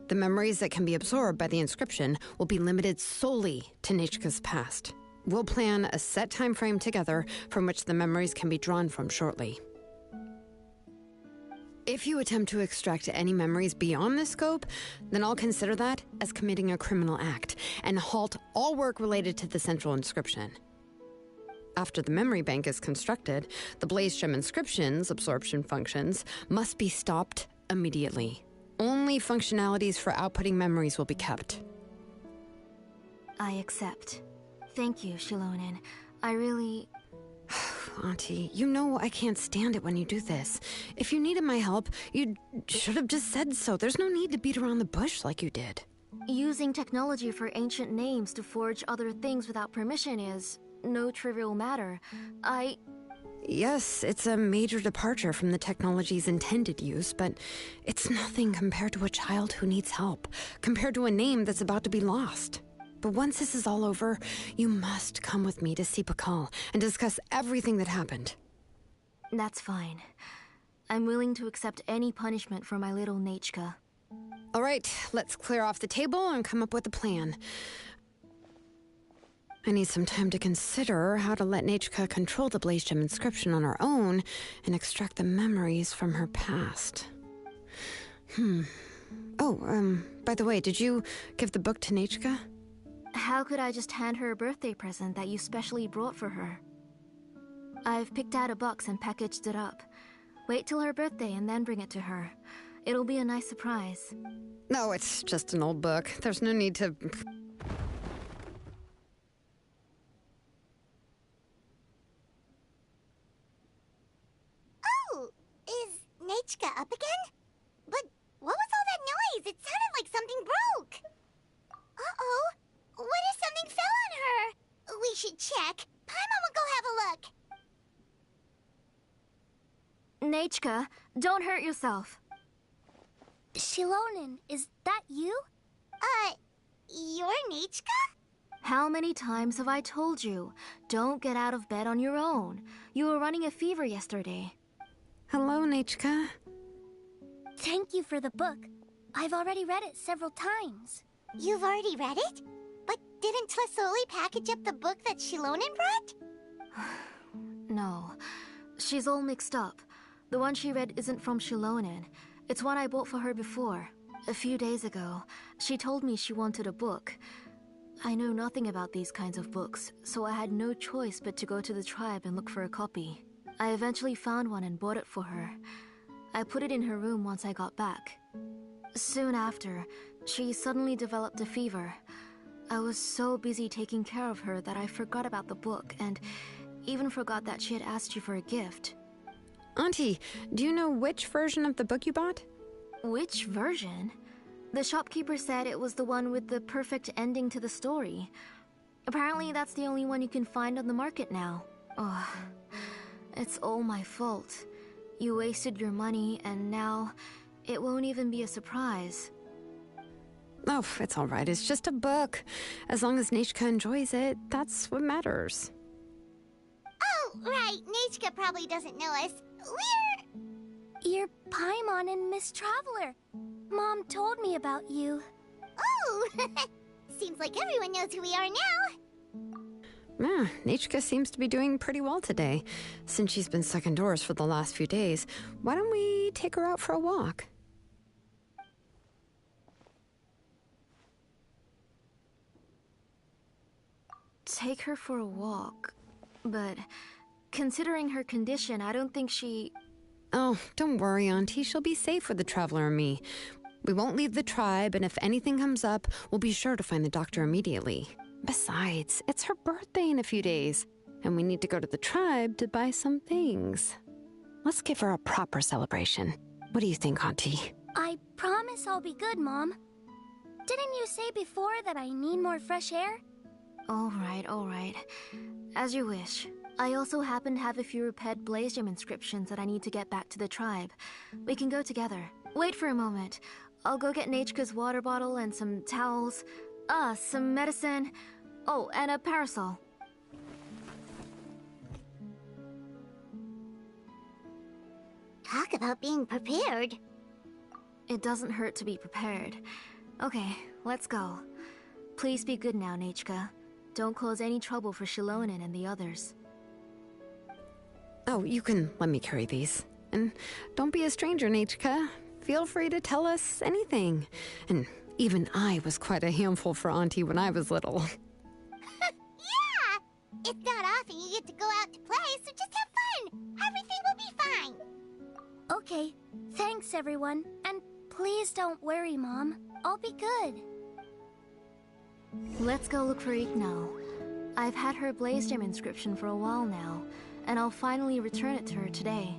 The memories that can be absorbed by the inscription will be limited solely to Nechka's past. We'll plan a set time frame together from which the memories can be drawn from shortly. If you attempt to extract any memories beyond this scope, then I'll consider that as committing a criminal act and halt all work related to the central inscription. After the memory bank is constructed, the Blaze Gem inscription's absorption functions must be stopped immediately. Only functionalities for outputting memories will be kept. I accept. Thank you, Xilonen. I really... Auntie, you know I can't stand it when you do this. If you needed my help, you should have just said so. There's no need to beat around the bush like you did. Using technology for ancient names to forge other things without permission is no trivial matter. Yes, it's a major departure from the technology's intended use, but it's nothing compared to a child who needs help, compared to a name that's about to be lost. But once this is all over, you must come with me to see Pakal and discuss everything that happened. That's fine. I'm willing to accept any punishment for my little Nechka. All right, let's clear off the table and come up with a plan. I need some time to consider how to let Nechka control the Blaze Gem inscription on her own and extract the memories from her past. By the way, did you give the book to Nachka? How could I just hand her a birthday present that you specially brought for her? I've picked out a box and packaged it up. Wait till her birthday and then bring it to her. It'll be a nice surprise. No, it's just an old book. There's no need to... Oh, is Nachka up again? But what was all that noise? It sounded like something broke. Uh-oh. What if something fell on her? We should check. Paimon will go have a look. Nachka, don't hurt yourself. Xilonen, is that you? You're Nachka? How many times have I told you? Don't get out of bed on your own. You were running a fever yesterday. Hello, Nachka. Thank you for the book. I've already read it several times. You've already read it? But didn't Tlasoli package up the book that Xilonen brought? No. She's all mixed up. The one she read isn't from Xilonen. It's one I bought for her before. A few days ago, she told me she wanted a book. I know nothing about these kinds of books, so I had no choice but to go to the tribe and look for a copy. I eventually found one and bought it for her. I put it in her room once I got back. Soon after, she suddenly developed a fever. I was so busy taking care of her that I forgot about the book and even forgot that she had asked you for a gift. Auntie, do you know which version of the book you bought? Which version? The shopkeeper said it was the one with the perfect ending to the story. Apparently that's the only one you can find on the market now. Ugh. It's all my fault. You wasted your money and now it won't even be a surprise. Oh, it's all right. It's just a book. As long as Nachka enjoys it, that's what matters. Oh, right. Nachka probably doesn't know us. You're Paimon and Miss Traveler. Mom told me about you. Oh! Seems like everyone knows who we are now. Nachka seems to be doing pretty well today. Since she's been stuck indoors for the last few days, why don't we take her out for a walk? Take her for a walk. But considering her condition, I don't think she... Oh, don't worry, Auntie. She'll be safe with the Traveler and me. We won't leave the tribe, and if anything comes up, we'll be sure to find the doctor immediately. Besides, it's her birthday in a few days, and we need to go to the tribe to buy some things. Let's give her a proper celebration. What do you think, Auntie? I promise I'll be good, Mom. Didn't you say before that I need more fresh air? All right. As you wish. I also happen to have a few repaired Blaze Gem inscriptions that I need to get back to the tribe. We can go together. Wait for a moment. I'll go get Nachka's water bottle and some towels. Some medicine. Oh, and a parasol. Talk about being prepared. It doesn't hurt to be prepared. Okay, let's go. Please be good now, Nachka. Don't cause any trouble for Xilonen and the others. Oh, you can let me carry these. And don't be a stranger, Nachka. Feel free to tell us anything. And even I was quite a handful for Auntie when I was little. Yeah! It's not often you get to go out to play, so just have fun! Everything will be fine! Okay, thanks everyone. And please don't worry, Mom. I'll be good. Let's go look for Igno. I've had her Blaze Gem inscription for a while now, and I'll finally return it to her today.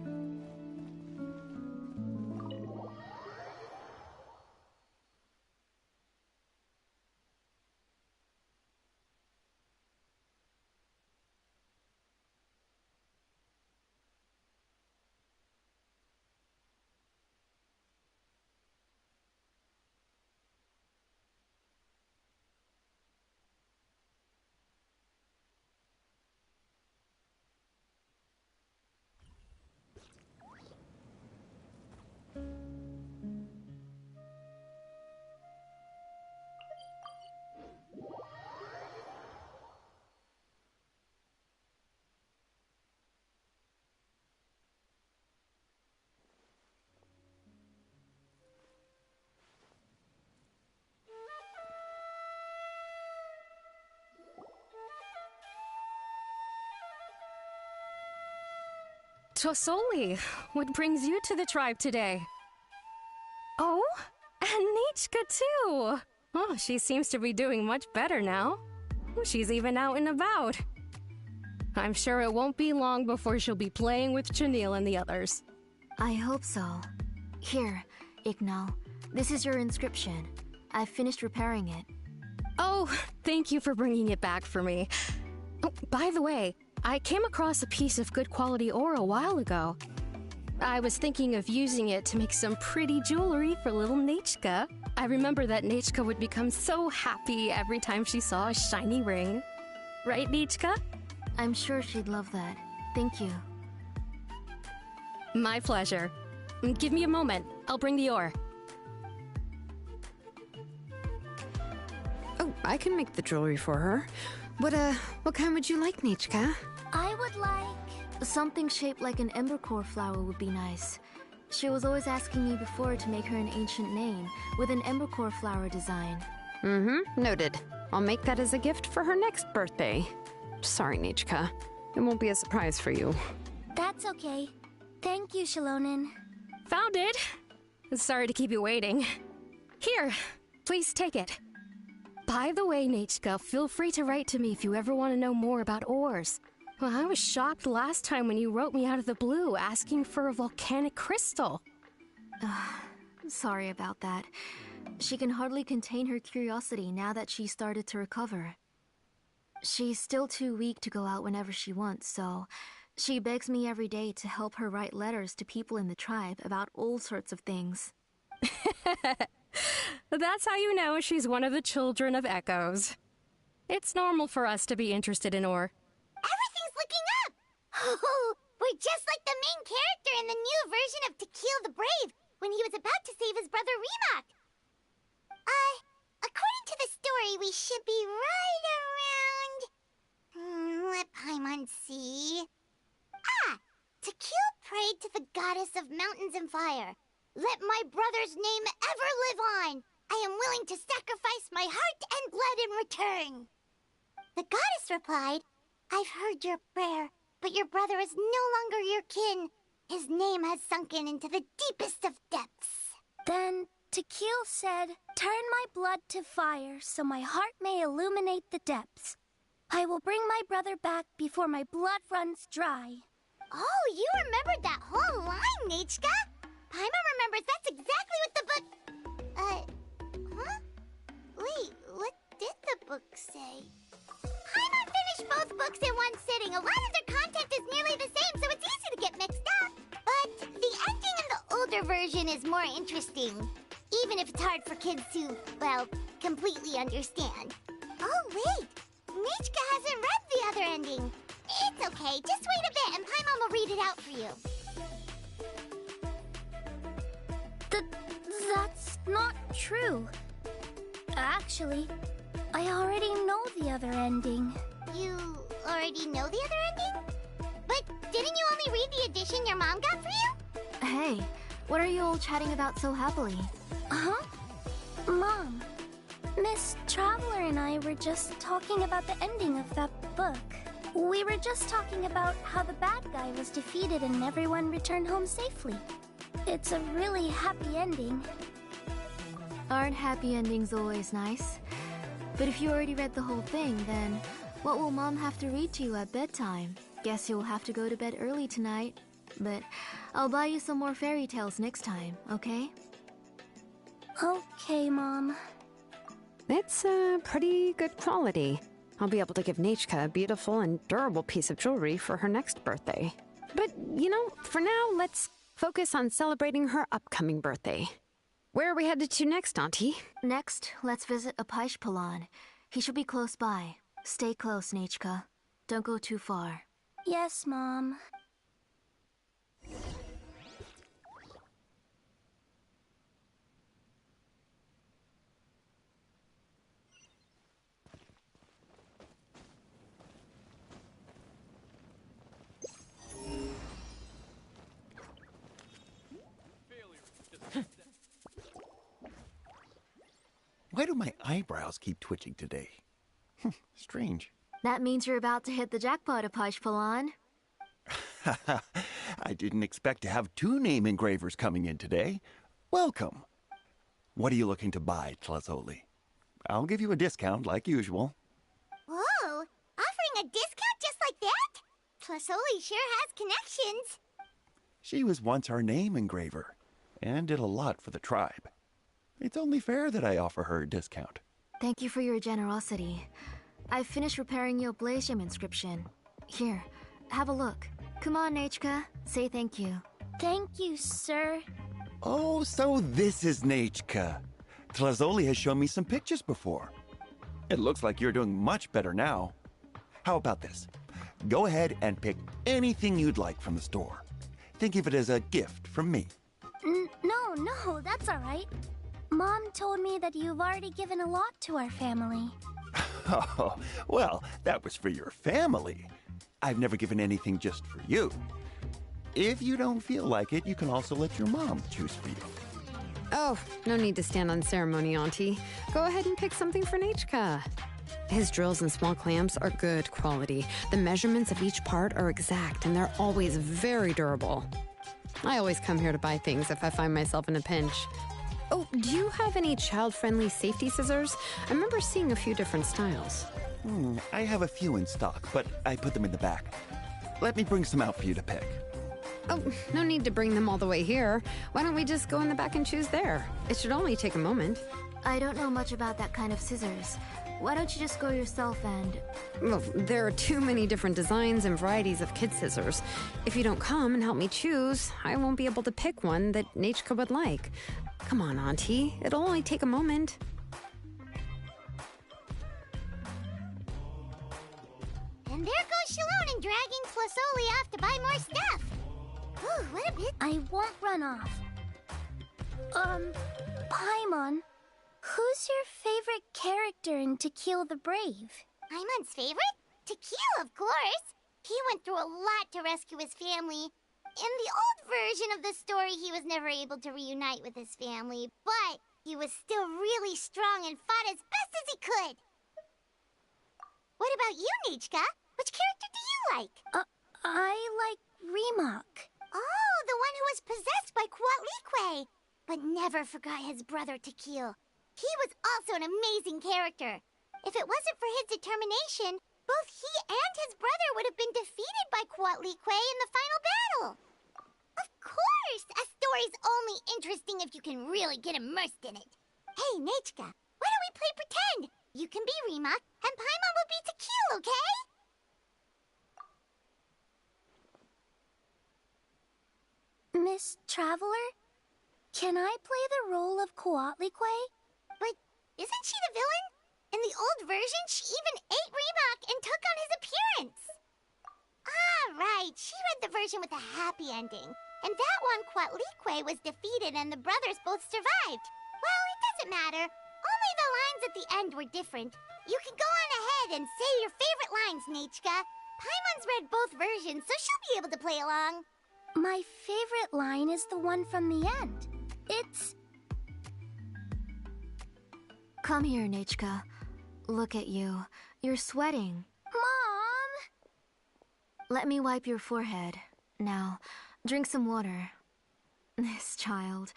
So Soli, what brings you to the tribe today? Oh, and Nichka too! Oh, she seems to be doing much better now. She's even out and about. I'm sure it won't be long before she'll be playing with Chanil and the others. I hope so. Here, Ignal. This is your inscription. I've finished repairing it. Oh, thank you for bringing it back for me. Oh, by the way, I came across a piece of good quality ore a while ago. I was thinking of using it to make some pretty jewelry for little Nichka. I remember that Nichka would become so happy every time she saw a shiny ring. Right, Nichka? I'm sure she'd love that. Thank you. My pleasure. Give me a moment. I'll bring the ore. Oh, I can make the jewelry for her. What kind would you like, Nichka? I would like... Something shaped like an embercore flower would be nice. She was always asking me before to make her an ancient name with an embercore flower design. Mm-hmm, noted. I'll make that as a gift for her next birthday. Sorry, Nichka. It won't be a surprise for you. That's okay. Thank you, Xilonen. Found it! Sorry to keep you waiting. Here, please take it. By the way, Nichka, feel free to write to me if you ever want to know more about ores. Well, I was shocked last time when you wrote me out of the blue asking for a volcanic crystal. Sorry about that. She can hardly contain her curiosity now that she's started to recover. She's still too weak to go out whenever she wants, so she begs me every day to help her write letters to people in the tribe about all sorts of things. That's how you know she's one of the children of Echoes. It's normal for us to be interested in ore. Everything's looking up! Oh, we're just like the main character in the new version of To Kill the Brave, when he was about to save his brother Remak. According to the story, we should be right around... let Paimon see... To Kill prayed to the goddess of mountains and fire. Let my brother's name ever live on! I am willing to sacrifice my heart and blood in return! The goddess replied, I've heard your prayer, but your brother is no longer your kin. His name has sunken into the deepest of depths. Then Tequil said, turn my blood to fire so my heart may illuminate the depths. I will bring my brother back before my blood runs dry. Oh, you remembered that whole line, Nichka? Paimon remembers that's exactly what the book... huh? Wait, what did the book say? Paimon finished both books in one sitting. A lot of their content is nearly the same, so it's easy to get mixed up. But the ending in the older version is more interesting. Even if it's hard for kids to, well, completely understand. Oh, wait! Nichka hasn't read the other ending. It's okay, just wait a bit and Paimon will read it out for you. That's not true. Actually, I already know the other ending. You already know the other ending? But didn't you only read the edition your mom got for you? Hey, what are you all chatting about so happily? Huh? Mom, Miss Traveler and I were just talking about the ending of that book. We were just talking about how the bad guy was defeated and everyone returned home safely. It's a really happy ending. Aren't happy endings always nice? But if you already read the whole thing, then what will Mom have to read to you at bedtime? Guess you'll have to go to bed early tonight. But I'll buy you some more fairy tales next time, okay? Okay, Mom. It's pretty good quality. I'll be able to give Nichka a beautiful and durable piece of jewelry for her next birthday. But, you know, for now, let's focus on celebrating her upcoming birthday. Where are we headed to next, Auntie? Next, let's visit Apaish-Palan. He should be close by. Stay close, Nichka. Don't go too far. Yes, Mom. Why do my eyebrows keep twitching today? Strange. That means you're about to hit the jackpot, Apaish-Palan. I didn't expect to have 2 name engravers coming in today. Welcome. What are you looking to buy, Tlazoli? I'll give you a discount like usual. Whoa! Offering a discount just like that? Tlasoli sure has connections. She was once our name engraver, and did a lot for the tribe. It's only fair that I offer her a discount. Thank you for your generosity. I've finished repairing your Blaze Gem inscription. Here, have a look. Come on, Nachka. Say thank you. Thank you, sir. Oh, so this is Nachka. Tlazoli has shown me some pictures before. It looks like you're doing much better now. How about this? Go ahead and pick anything you'd like from the store. Think of it as a gift from me. No, that's all right. Mom told me that you've already given a lot to our family. Oh, well, that was for your family. I've never given anything just for you. If you don't feel like it, you can also let your mom choose for you. Oh, no need to stand on ceremony, Auntie. Go ahead and pick something for Nachka. His drills and small clamps are good quality. The measurements of each part are exact, and they're always very durable. I always come here to buy things if I find myself in a pinch. Oh, do you have any child-friendly safety scissors? I remember seeing a few different styles. I have a few in stock, but I put them in the back. Let me bring some out for you to pick. Oh, no need to bring them all the way here. Why don't we just go in the back and choose there? It should only take a moment. I don't know much about that kind of scissors. Why don't you just go yourself and... Well, there are too many different designs and varieties of kid scissors. If you don't come and help me choose, I won't be able to pick one that Nachka would like. Come on, Auntie. It'll only take a moment. And there goes Xilonen dragging Tlasoli off to buy more stuff. Ooh, what a bit. I won't run off. Paimon, who's your favorite character in To Kill the Brave? Paimon's favorite? To Kill, of course. He went through a lot to rescue his family. In the old version of the story, he was never able to reunite with his family, but he was still really strong and fought as best as he could. What about you, Nachka? Which character do you like? I like Remak. Oh, the one who was possessed by Kuatlique, but never forgot his brother Tequil. He was also an amazing character. If it wasn't for his determination, both he and his brother would have been defeated by Kuatlique in the final battle. Of course! A story's only interesting if you can really get immersed in it. Hey, Nachka, why don't we play pretend? You can be Remak, and Paimon will be Tequil, okay? Miss Traveler, can I play the role of Kuatlique? But isn't she the villain? In the old version, she even ate Remak and took on his appearance. Ah, right. She read the version with a happy ending. And that one, Kuatlique was defeated and the brothers both survived. Well, it doesn't matter. Only the lines at the end were different. You can go on ahead and say your favorite lines, Nachka. Paimon's read both versions, so she'll be able to play along. My favorite line is the one from the end. It's... Come here, Nachka. Look at you. You're sweating. Mom! Let me wipe your forehead. Now, drink some water. This child.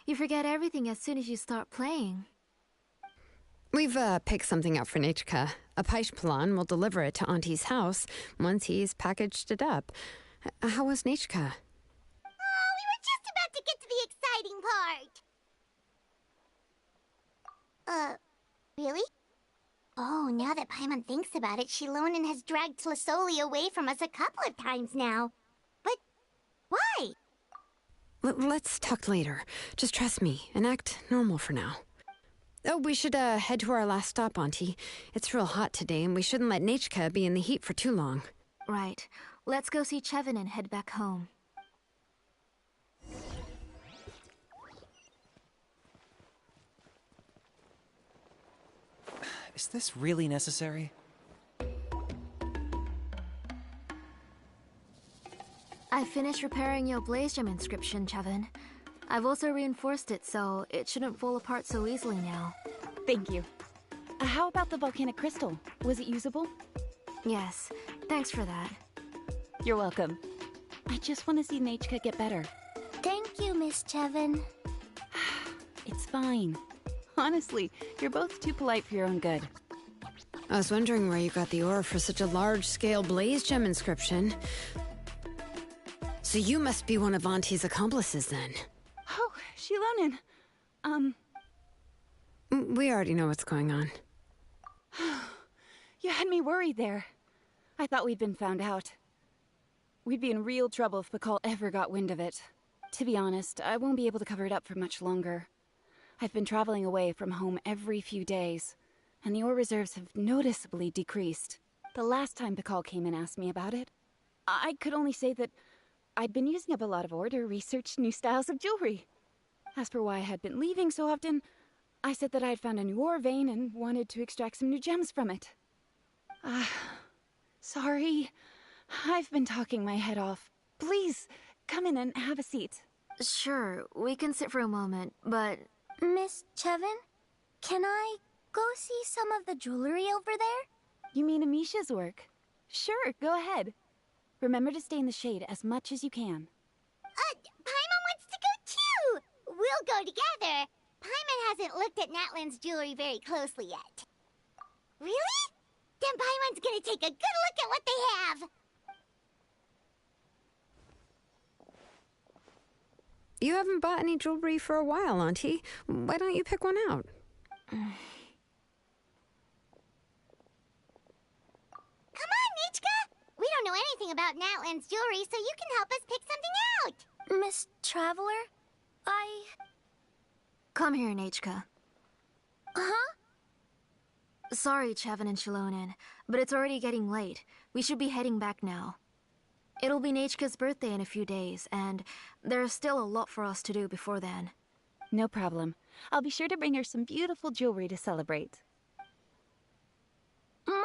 You forget everything as soon as you start playing. We've picked something up for Nachka. A Paishpalan will deliver it to Auntie's house once he's packaged it up. How was Nachka? Oh, we were just about to get to the exciting part. Really? Oh, now that Paimon thinks about it, Xilonen has dragged Tlasoli away from us a couple of times now. But why? Let's talk later. Just trust me and act normal for now. Oh, we should head to our last stop, Auntie. It's real hot today, and we shouldn't let Nachka be in the heat for too long. Right. Let's go see Chevin and head back home. Is this really necessary? I finished repairing your Blaze Gem inscription, Chevin. I've also reinforced it so it shouldn't fall apart so easily now. Thank you. How about the volcanic crystal? Was it usable? Yes, thanks for that. You're welcome. I just want to see Nachka get better. Thank you, Miss Chevin. It's fine. Honestly, you're both too polite for your own good. I was wondering where you got the ore for such a large-scale blaze gem inscription. So you must be one of Auntie's accomplices, then. Oh, Xilonen. We already know what's going on. You had me worried there. I thought we'd been found out. We'd be in real trouble if Pakal ever got wind of it. To be honest, I won't be able to cover it up for much longer. I've been traveling away from home every few days, and the ore reserves have noticeably decreased. The last time Pakal came and asked me about it, I could only say that I'd been using up a lot of ore to research new styles of jewelry. As for why I had been leaving so often, I said that I had found a new ore vein and wanted to extract some new gems from it. Sorry. I've been talking my head off. Please, come in and have a seat. Sure, we can sit for a moment, but... Miss Chevin, can I go see some of the jewelry over there? You mean Amisha's work? Sure, go ahead. Remember to stay in the shade as much as you can. Paimon wants to go too! We'll go together. Paimon hasn't looked at Natlan's jewelry very closely yet. Really? Then Paimon's gonna take a good look at what they have! You haven't bought any jewelry for a while, Auntie. Why don't you pick one out? Come on, Nichka! We don't know anything about Natlan's jewelry, so you can help us pick something out! Miss Traveler, Come here, Nachka. Huh? Sorry, Chevin and Xilonen, but it's already getting late. We should be heading back now. It'll be Nachka's birthday in a few days, and there's still a lot for us to do before then. No problem. I'll be sure to bring her some beautiful jewelry to celebrate. Mom,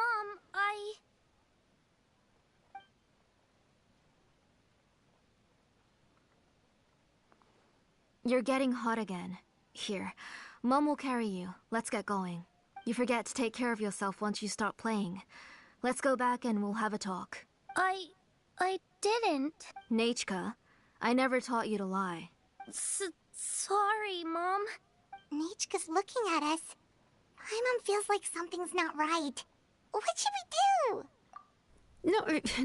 You're getting hot again. Here, Mom will carry you. Let's get going. You forget to take care of yourself once you start playing. Let's go back and we'll have a talk. I didn't. Nachka, I never taught you to lie. Sorry, Mom. Nichka's looking at us. Paimon feels like something's not right. What should we do? No,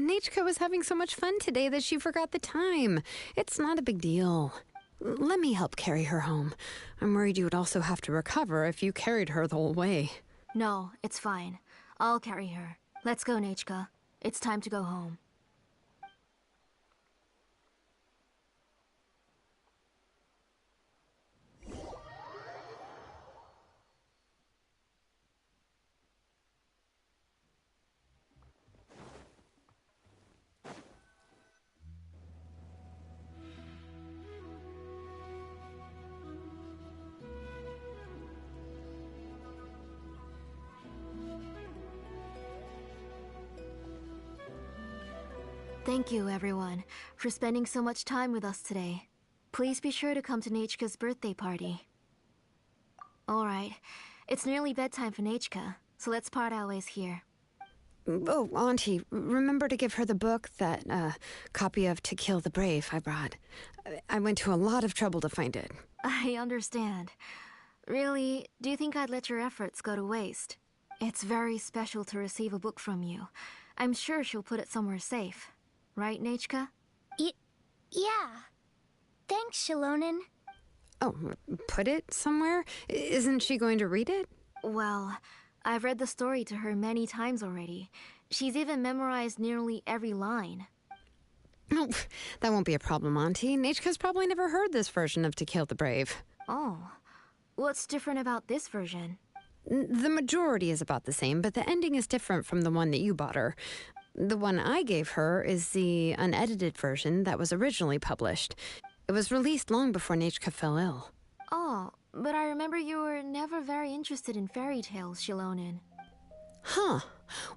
Nachka was having so much fun today that she forgot the time. It's not a big deal. Let me help carry her home. I'm worried you would also have to recover if you carried her the whole way. No, it's fine. I'll carry her. Let's go, Nachka. It's time to go home. Thank you, everyone, for spending so much time with us today. Please be sure to come to Nachka's birthday party. Alright, it's nearly bedtime for Nachka, so let's part our ways here. Oh, Auntie, remember to give her the book, that copy of To Kill the Brave I brought. I went to a lot of trouble to find it. I understand. Really, do you think I'd let your efforts go to waste? It's very special to receive a book from you. I'm sure she'll put it somewhere safe. Right, Nachka? Yeah. Thanks, Xilonen. Oh, put it somewhere? Isn't she going to read it? Well, I've read the story to her many times already. She's even memorized nearly every line. Oh, that won't be a problem, Auntie. Nachka's probably never heard this version of To Kill the Brave. Oh. What's different about this version? The majority is about the same, but the ending is different from the one that you bought her. The one I gave her is the unedited version that was originally published. It was released long before Nachka fell ill. Oh, but I remember you were never very interested in fairy tales, Xilonen. Huh.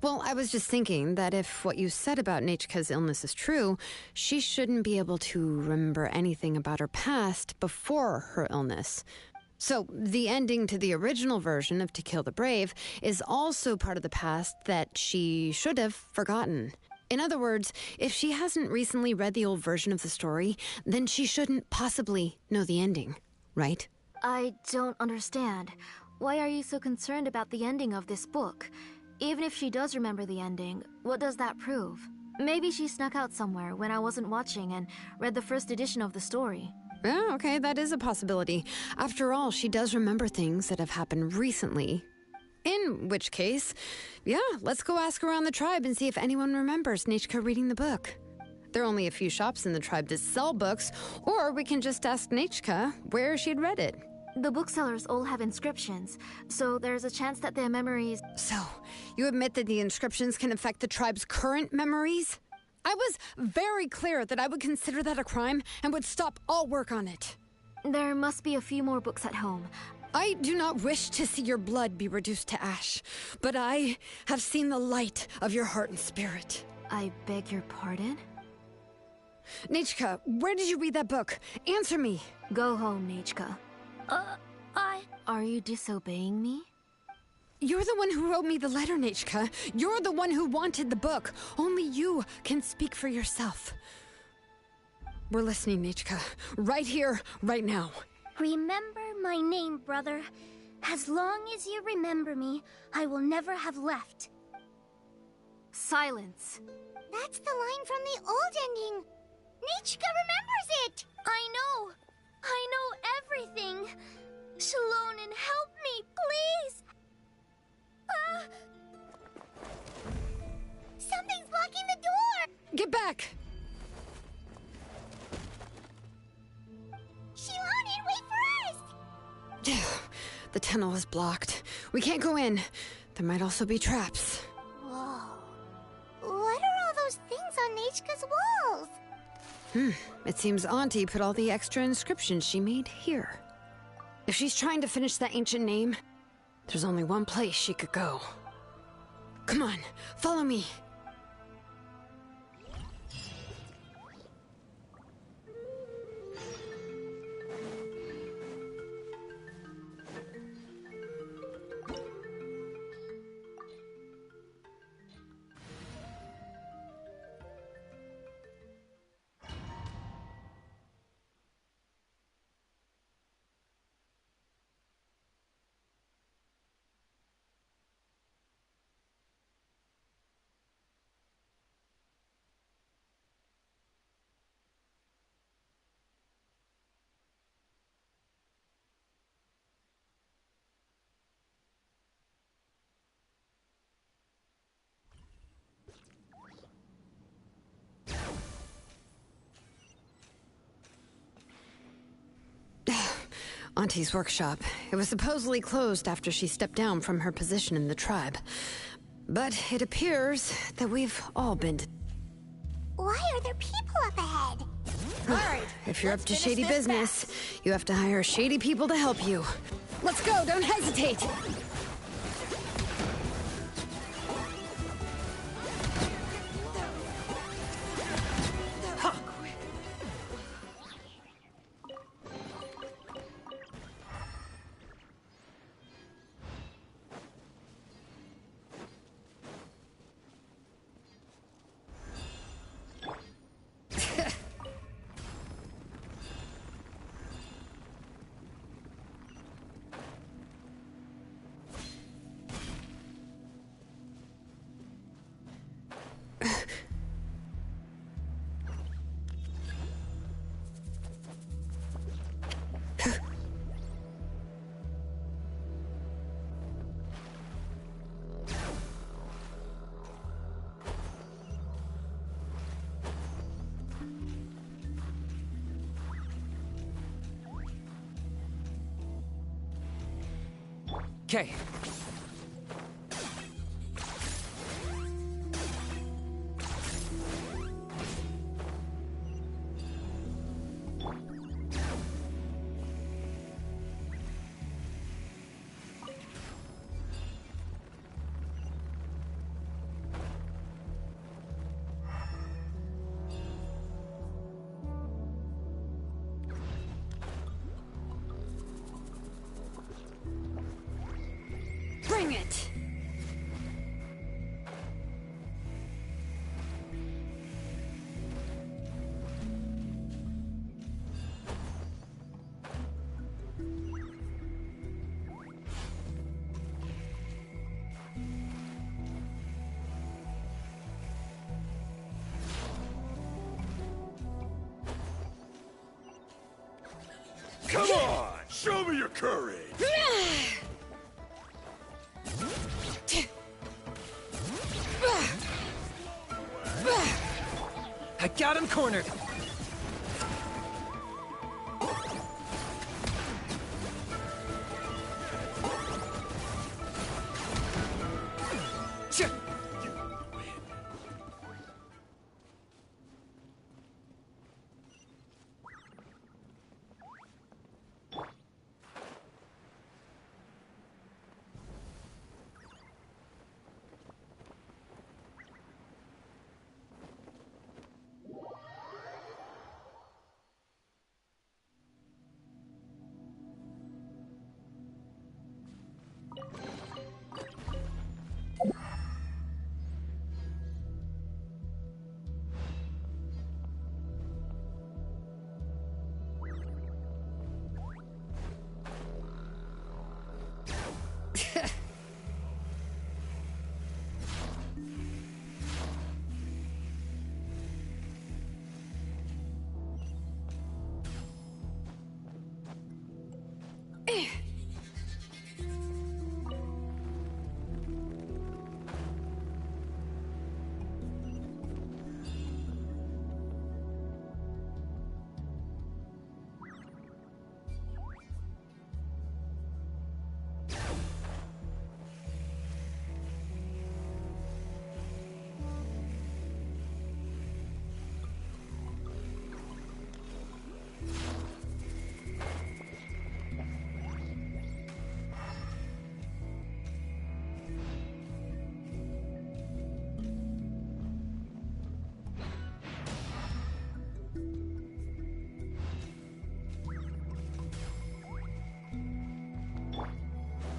Well, I was just thinking that if what you said about Nachka's illness is true, she shouldn't be able to remember anything about her past before her illness. So, the ending to the original version of To Kill the Brave is also part of the past that she should have forgotten. In other words, if she hasn't recently read the old version of the story, then she shouldn't possibly know the ending, right? I don't understand. Why are you so concerned about the ending of this book? Even if she does remember the ending, what does that prove? Maybe she snuck out somewhere when I wasn't watching and read the first edition of the story. Oh, okay, that is a possibility. After all, she does remember things that have happened recently. In which case, yeah, let's go ask around the tribe and see if anyone remembers Nechka reading the book. There are only a few shops in the tribe that sell books, or we can just ask Nechka where she'd read it. The booksellers all have inscriptions, so there's a chance that their memories... So, you admit that the inscriptions can affect the tribe's current memories? I was very clear that I would consider that a crime and would stop all work on it. There must be a few more books at home. I do not wish to see your blood be reduced to ash, but I have seen the light of your heart and spirit. I beg your pardon? Nechka, where did you read that book? Answer me. Go home, Nechka. Are you disobeying me? You're the one who wrote me the letter, Nechka. You're the one who wanted the book. Only you can speak for yourself. We're listening, Nechka. Right here, right now. Remember my name, brother. As long as you remember me, I will never have left. Silence. That's the line from the old ending. Nechka remembers it! I know everything. Xilonen, help me, please! Something's blocking the door! Get back! Xilonen, wait for us! The tunnel is blocked. We can't go in. There might also be traps. Whoa. What are all those things on Nechka's walls? It seems Auntie put all the extra inscriptions she made here. If she's trying to finish that ancient name, there's only one place she could go. Come on, follow me. Auntie's workshop. It was supposedly closed after she stepped down from her position in the tribe. But it appears that we've all been... Why are there people up ahead? Alright, if you're up to shady business, you have to hire shady people to help you. Let's go, don't hesitate! Okay. Bring it! Come on! Show me your courage! I got him cornered!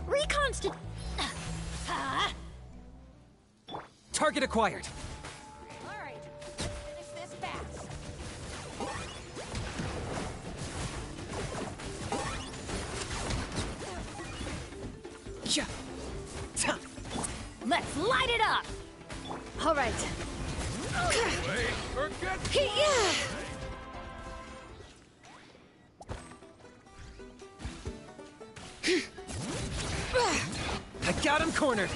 Reconstitute. Target acquired! Alright, finish this fast. Yeah. Ta. Let's light it up! Alright. Wait, forget I got him cornered!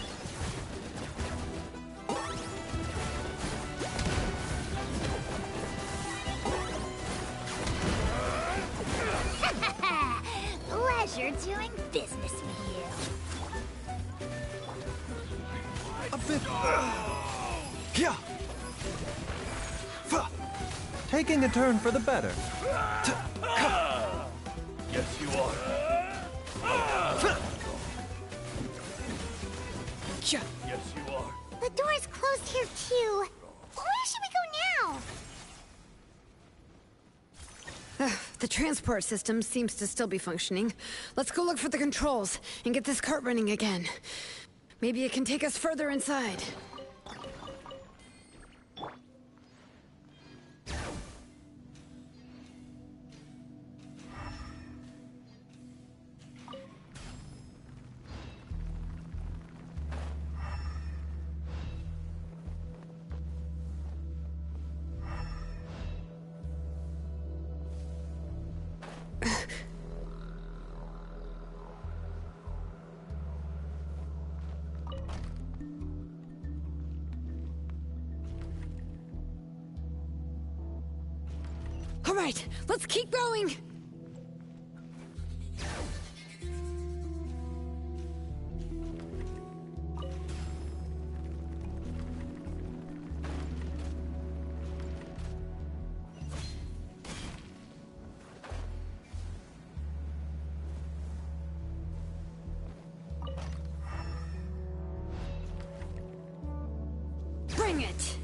Pleasure doing business with you. A bit. Yeah. Taking a turn for the better. Yes, you are. Yeah. Yes, you are. The door's closed here too. Where should we go now? The transport system seems to still be functioning. Let's go look for the controls and get this cart running again. Maybe it can take us further inside. All right, let's keep going. Bring it.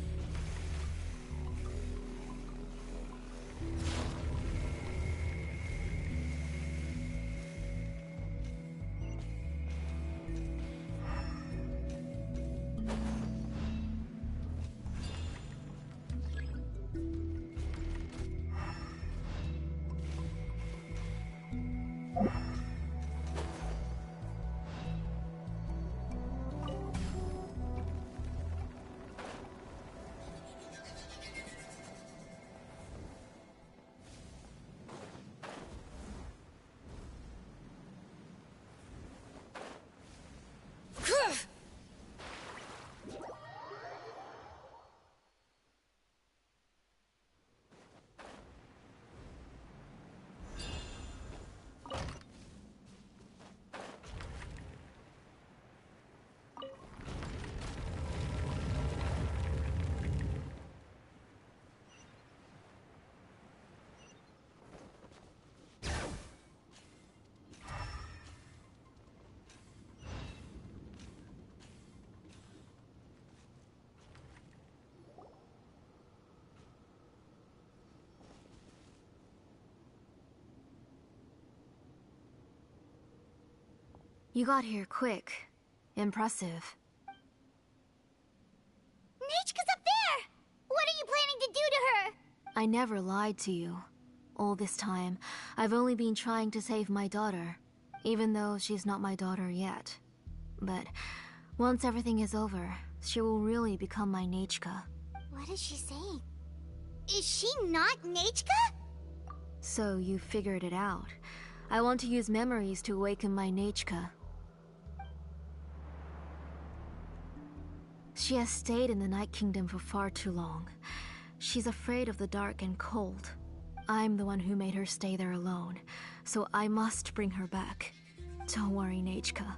You got here quick. Impressive. Nechka's up there! What are you planning to do to her? I never lied to you. All this time, I've only been trying to save my daughter, even though she's not my daughter yet. But once everything is over, she will really become my Nechka. What is she saying? Is she not Nechka? So you figured it out. I want to use memories to awaken my Nechka. She has stayed in the Night Kingdom for far too long. She's afraid of the dark and cold. I'm the one who made her stay there alone, so I must bring her back. Don't worry, Nechka.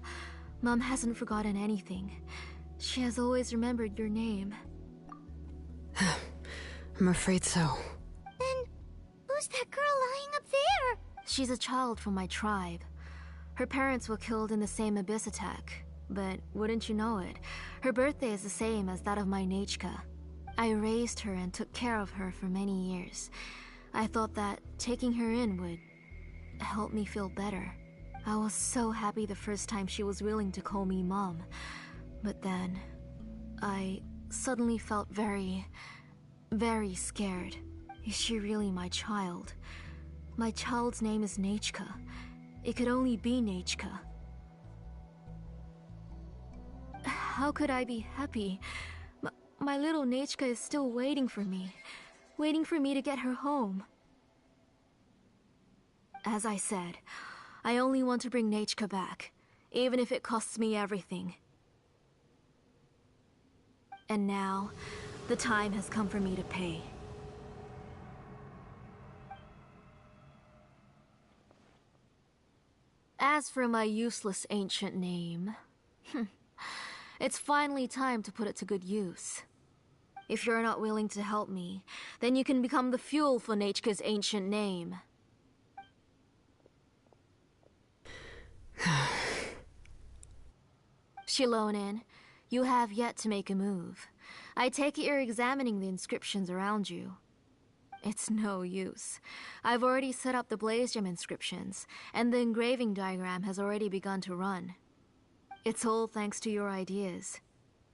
Mom hasn't forgotten anything. She has always remembered your name. I'm afraid so. Then, who's that girl lying up there? She's a child from my tribe. Her parents were killed in the same abyss attack. But wouldn't you know it, her birthday is the same as that of my Nechka. I raised her and took care of her for many years. I thought that taking her in would help me feel better. I was so happy the first time she was willing to call me Mom. But then, I suddenly felt very scared. Is she really my child? My child's name is Nechka. It could only be Nechka. How could I be happy? My little Nechka is still waiting for me to get her home. As I said, I only want to bring Nechka back, even if it costs me everything. And now, the time has come for me to pay. As for my useless ancient name, it's finally time to put it to good use. If you're not willing to help me, then you can become the fuel for Nechka's ancient name. Xilonen, you have yet to make a move. I take it you're examining the inscriptions around you. It's no use. I've already set up the Blaze Gem inscriptions, and the engraving diagram has already begun to run. It's all thanks to your ideas.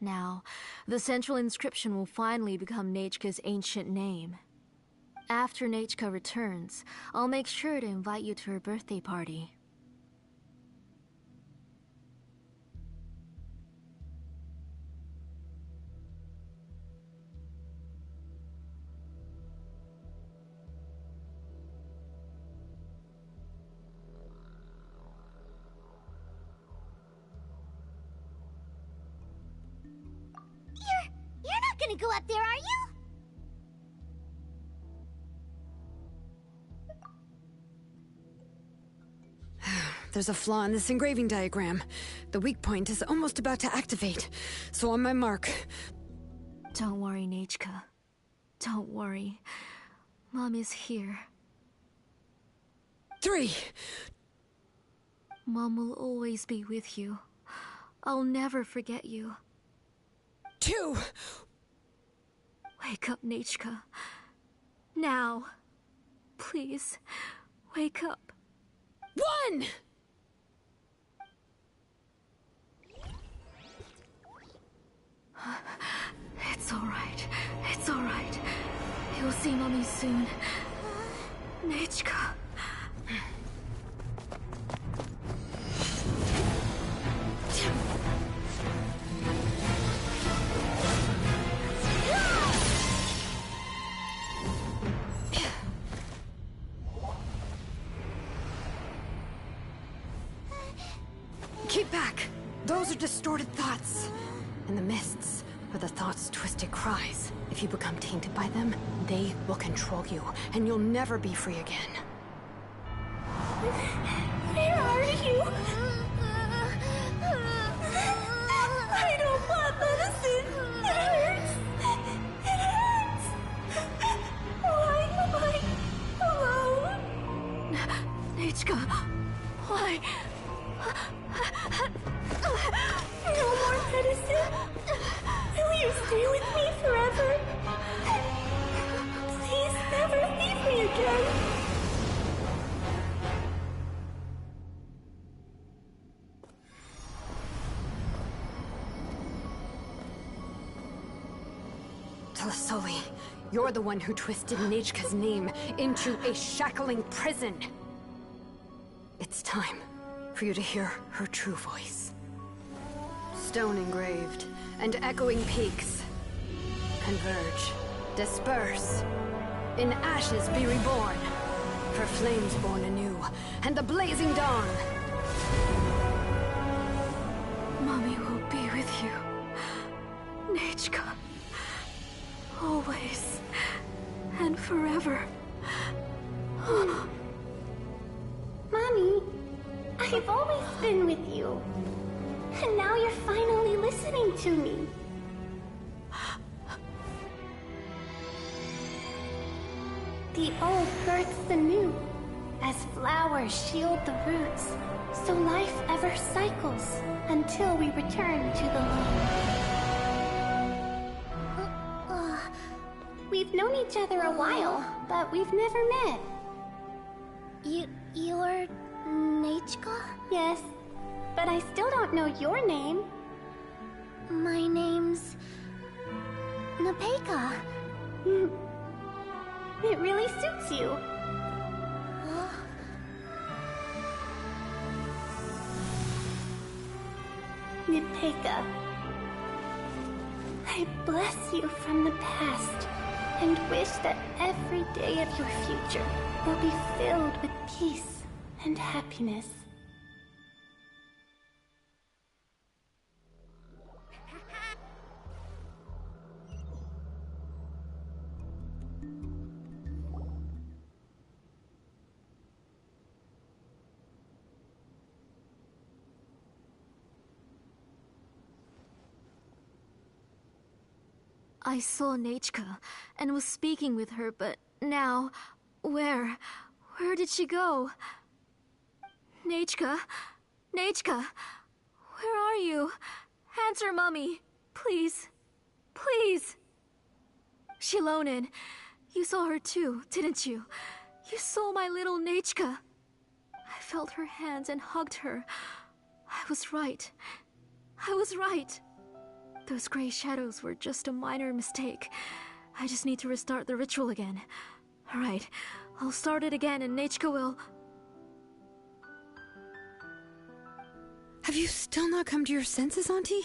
Now, the central inscription will finally become Nechka's ancient name. After Nechka returns, I'll make sure to invite you to her birthday party. You're not gonna go up there, are you? There's a flaw in this engraving diagram. The weak point is almost about to activate. So on my mark. Don't worry, Nechka. Don't worry. Mom is here. 3. Mom will always be with you. I'll never forget you. 2. Wake up, Nechka. Now. Please, wake up. 1! It's alright. It's alright. You'll see Mommy soon. Nechka. Keep back! Those are distorted thoughts. And the mists are the thoughts' twisted cries. If you become tainted by them, they will control you, and you'll never be free again. Where are you? I don't want medicine. It hurts. It hurts. Why am I alone? Nechka, why? No more medicine. Will you stay with me forever? Please never leave me again. Tlasoli, you're the one who twisted Nechka's name into a shackling prison. It's time for you to hear her true voice. Stone engraved and echoing peaks converge, disperse, in ashes be reborn, for flames born anew, and the blazing dawn. Mommy will be with you, Nechka. Always and forever. Mommy, I've always been with you. And now you're finally listening to me. The old births the new, as flowers shield the roots, so life ever cycles until we return to the loam. We've known each other a while, but we've never met. You're Nechka? Yes, but I still don't know your name. My name's Nepeka. It really suits you. Nepeka, I bless you from the past and wish that every day of your future will be filled with peace and happiness. I saw Nechka and was speaking with her, but now, where did she go? Nechka? Nechka? Where are you? Answer, Mummy. Please. Please. Xilonen, you saw her too, didn't you? You saw my little Nechka. I felt her hands and hugged her. I was right. I was right. Those gray shadows were just a minor mistake. I just need to restart the ritual again. Alright, I'll start it again and Nechka will... Have you still not come to your senses, Auntie?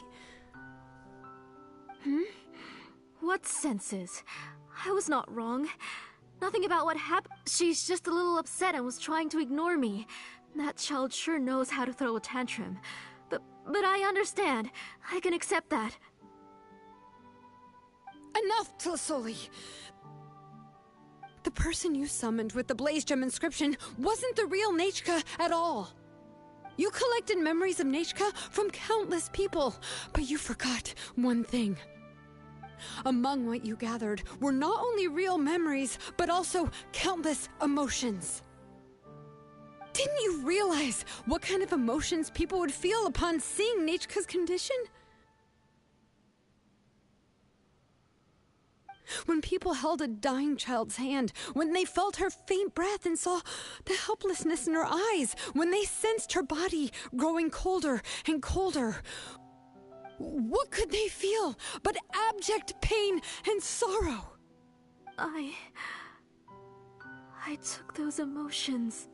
What senses? I was not wrong. Nothing about what happened. She's just a little upset and was trying to ignore me. That child sure knows how to throw a tantrum. But I understand. I can accept that. Enough, Tlasoli! The person you summoned with the Blaze Gem inscription wasn't the real Nechka at all. You collected memories of Nechka from countless people, but you forgot one thing. Among what you gathered were not only real memories, but also countless emotions. Didn't you realize what kind of emotions people would feel upon seeing Nechka's condition? When people held a dying child's hand, when they felt her faint breath and saw the helplessness in her eyes, when they sensed her body growing colder and colder, what could they feel but abject pain and sorrow? I took those emotions.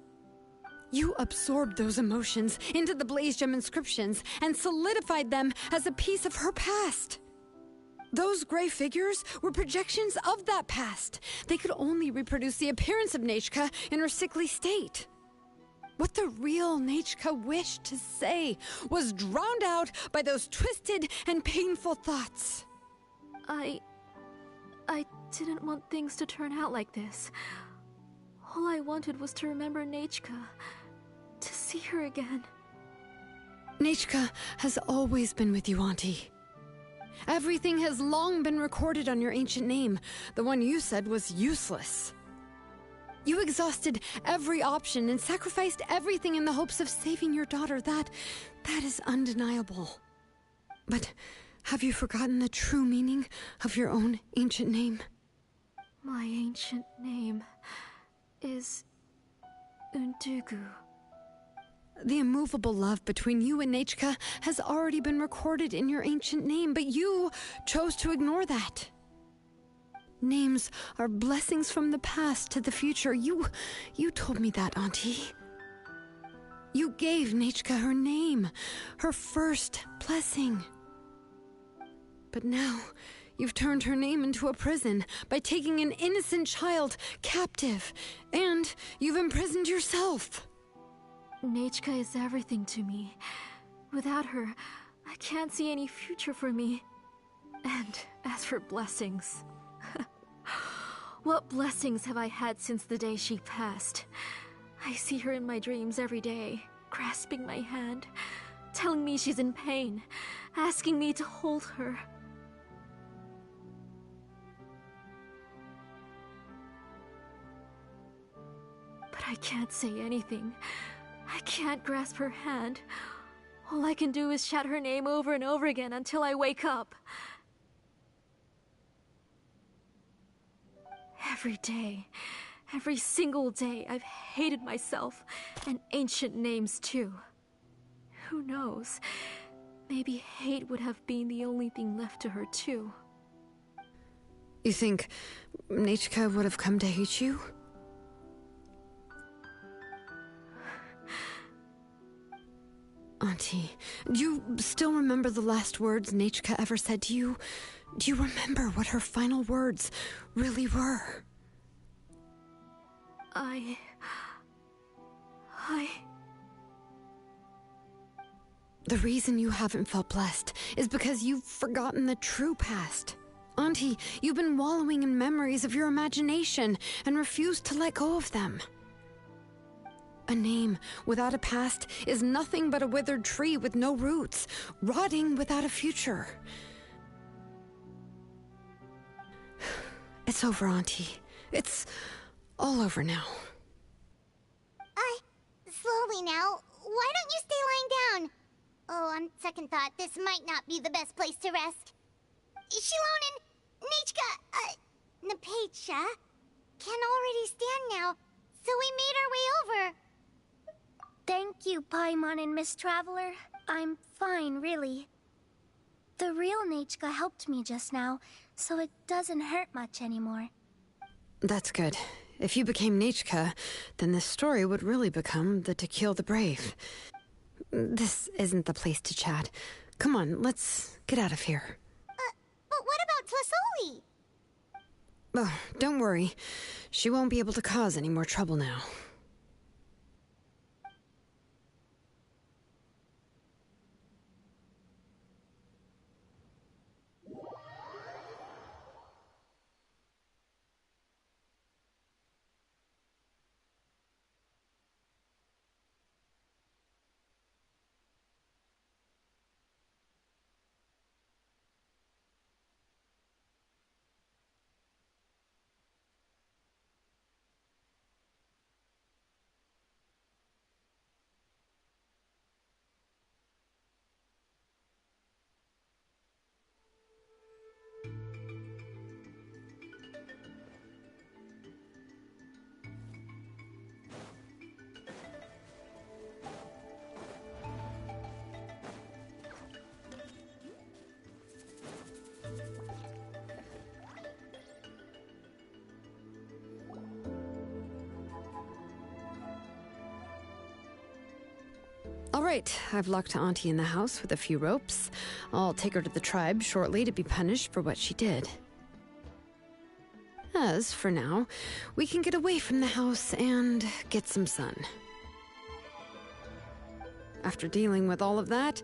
You absorbed those emotions into the Blaze Gem inscriptions and solidified them as a piece of her past. Those gray figures were projections of that past. They could only reproduce the appearance of Nechka in her sickly state. What the real Nechka wished to say was drowned out by those twisted and painful thoughts. I didn't want things to turn out like this. All I wanted was to remember Nechka, to see her again. Nechka has always been with you, Auntie. Everything has long been recorded on your ancient name, the one you said was useless. You exhausted every option and sacrificed everything in the hopes of saving your daughter. That is undeniable. But have you forgotten the true meaning of your own ancient name? My ancient name is Undugu. The immovable love between you and Nechka has already been recorded in your ancient name, but you chose to ignore that. Names are blessings from the past to the future. You told me that, Auntie. You gave Nechka her name, her first blessing. But now, you've turned her name into a prison by taking an innocent child captive, and you've imprisoned yourself. Nechka is everything to me. Without her, I can't see any future for me. And as for blessings... What blessings have I had since the day she passed? I see her in my dreams every day, grasping my hand, telling me she's in pain, asking me to hold her. But I can't say anything. I can't grasp her hand. All I can do is shout her name over and over again until I wake up. Every day, every single day, I've hated myself, and ancient names too. Who knows? Maybe hate would have been the only thing left to her too. You think Nechka would have come to hate you? Auntie, do you still remember the last words Nechka ever said to you? Do you remember what her final words really were? The reason you haven't felt blessed is because you've forgotten the true past. Auntie, you've been wallowing in memories of your imagination and refused to let go of them. A name without a past is nothing but a withered tree with no roots, rotting without a future. It's over, Auntie. It's all over now. Slowly now. Why don't you stay lying down? Oh, on second thought, this might not be the best place to rest. Xilonen, Nechka, Napecha can already stand now, so we made our way over. Thank you, Paimon and Miss Traveler. I'm fine, really. The real Nechka helped me just now, so it doesn't hurt much anymore. That's good. If you became Nechka, then this story would really become the To Kill the Brave. This isn't the place to chat. Come on, let's get out of here. But what about Tlasoli? Oh, don't worry. She won't be able to cause any more trouble now. All right, I've locked Auntie in the house with a few ropes. I'll take her to the tribe shortly to be punished for what she did. As for now, we can get away from the house and get some sun. After dealing with all of that,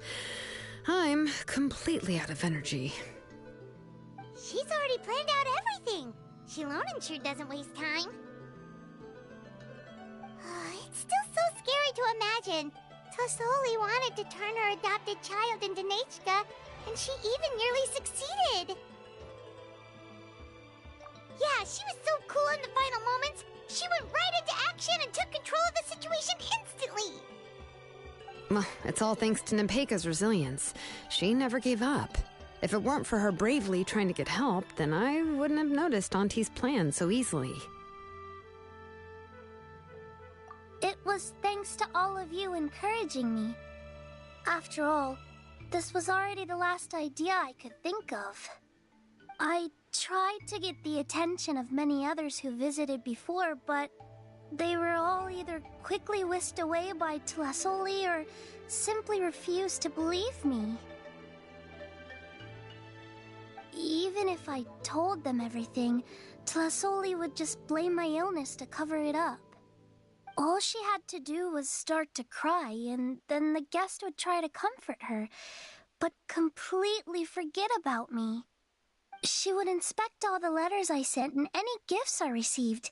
I'm completely out of energy. She's already planned out everything. Xilonen sure doesn't waste time. It's still so scary to imagine. Tlasoli wanted to turn her adopted child into Nechka, and she even nearly succeeded. Yeah, she was so cool in the final moments. She went right into action and took control of the situation instantly. Well, it's all thanks to Napecha's resilience. She never gave up. If it weren't for her bravely trying to get help, then I wouldn't have noticed Auntie's plan so easily. It was thanks to all of you encouraging me. After all, this was already the last idea I could think of. I tried to get the attention of many others who visited before, but they were all either quickly whisked away by Tlasoli or simply refused to believe me. Even if I told them everything, Tlasoli would just blame my illness to cover it up. All she had to do was start to cry, and then the guest would try to comfort her, but completely forget about me. She would inspect all the letters I sent and any gifts I received.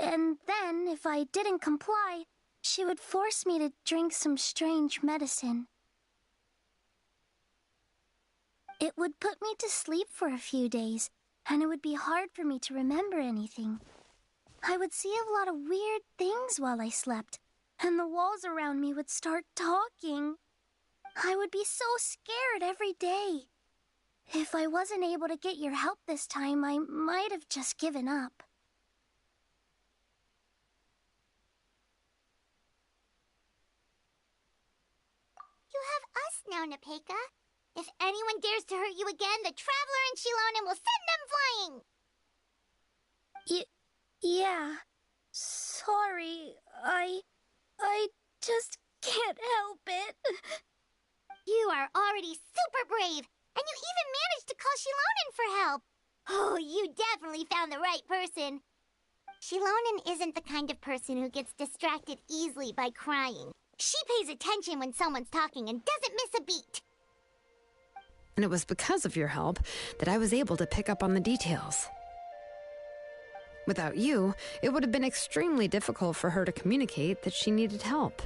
And then, if I didn't comply, she would force me to drink some strange medicine. It would put me to sleep for a few days, and it would be hard for me to remember anything. I would see a lot of weird things while I slept, and the walls around me would start talking. I would be so scared every day. If I wasn't able to get your help this time, I might have just given up. You have us now, Nepeka. If anyone dares to hurt you again, the Traveler and Xilonen will send them flying! Yeah. Sorry, I just can't help it. You are already super brave, and you even managed to call Xilonen for help. Oh, you definitely found the right person. Xilonen isn't the kind of person who gets distracted easily by crying. She pays attention when someone's talking and doesn't miss a beat. And it was because of your help that I was able to pick up on the details. Without you, it would have been extremely difficult for her to communicate that she needed help.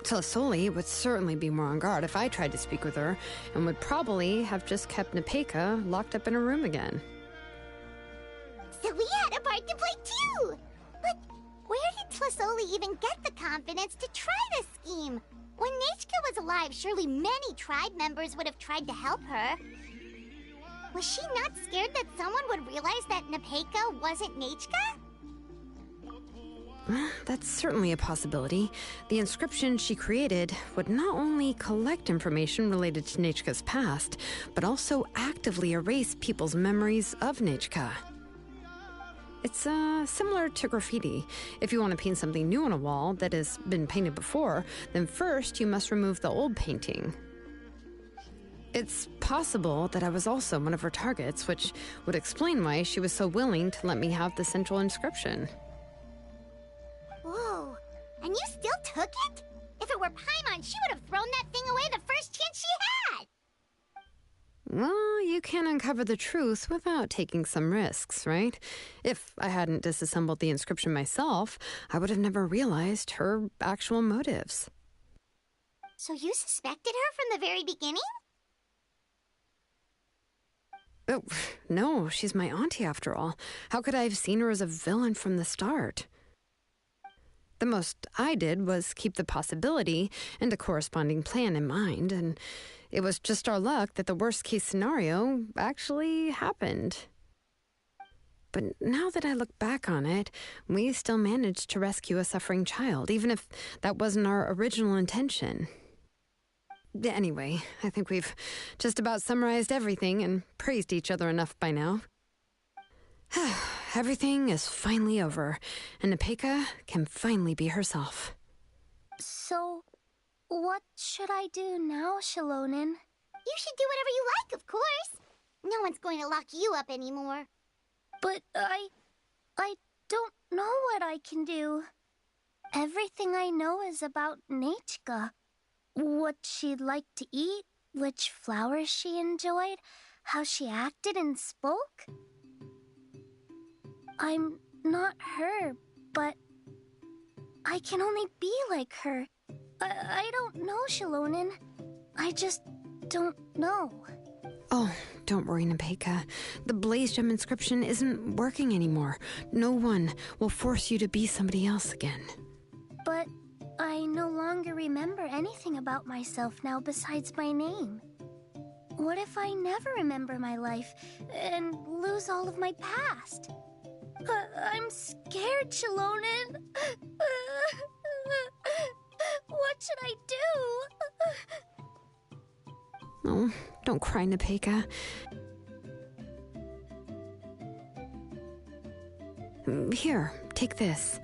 Tlasoli would certainly be more on guard if I tried to speak with her, and would probably have just kept Nepeka locked up in a room again. So we had a part to play too! But where did Tlasoli even get the confidence to try this scheme? When Nechka was alive, surely many tribe members would have tried to help her. Was she not scared that someone would realize that Nepeka wasn't Nechka? That's certainly a possibility. The inscription she created would not only collect information related to Nechka's past, but also actively erase people's memories of Nechka. It's similar to graffiti. If you want to paint something new on a wall that has been painted before, then first you must remove the old painting. It's possible that I was also one of her targets, which would explain why she was so willing to let me have the central inscription. Whoa, and you still took it? If it were Paimon, she would have thrown that thing away the first chance she had! Well, you can uncover the truth without taking some risks, right? If I hadn't disassembled the inscription myself, I would have never realized her actual motives. So you suspected her from the very beginning? Oh, no, she's my auntie after all. How could I have seen her as a villain from the start? The most I did was keep the possibility and a corresponding plan in mind, and it was just our luck that the worst-case scenario actually happened. But now that I look back on it, we still managed to rescue a suffering child, even if that wasn't our original intention. Anyway, I think we've just about summarized everything and praised each other enough by now. Everything is finally over, and Nepeka can finally be herself. So, what should I do now, Xilonen? You should do whatever you like, of course. No one's going to lock you up anymore. But I don't know what I can do. Everything I know is about Nechka. What she'd like to eat, which flowers she enjoyed, how she acted and spoke. I'm not her, but I can only be like her. I don't know, Xilonen. I just don't know. Oh, don't worry, Nepeka. The Blaze Gem inscription isn't working anymore. No one will force you to be somebody else again. But I no longer remember anything about myself now besides my name. What if I never remember my life and lose all of my past? I'm scared, Xilonen. What should I do? Oh, don't cry, Nepeka. Here, take this.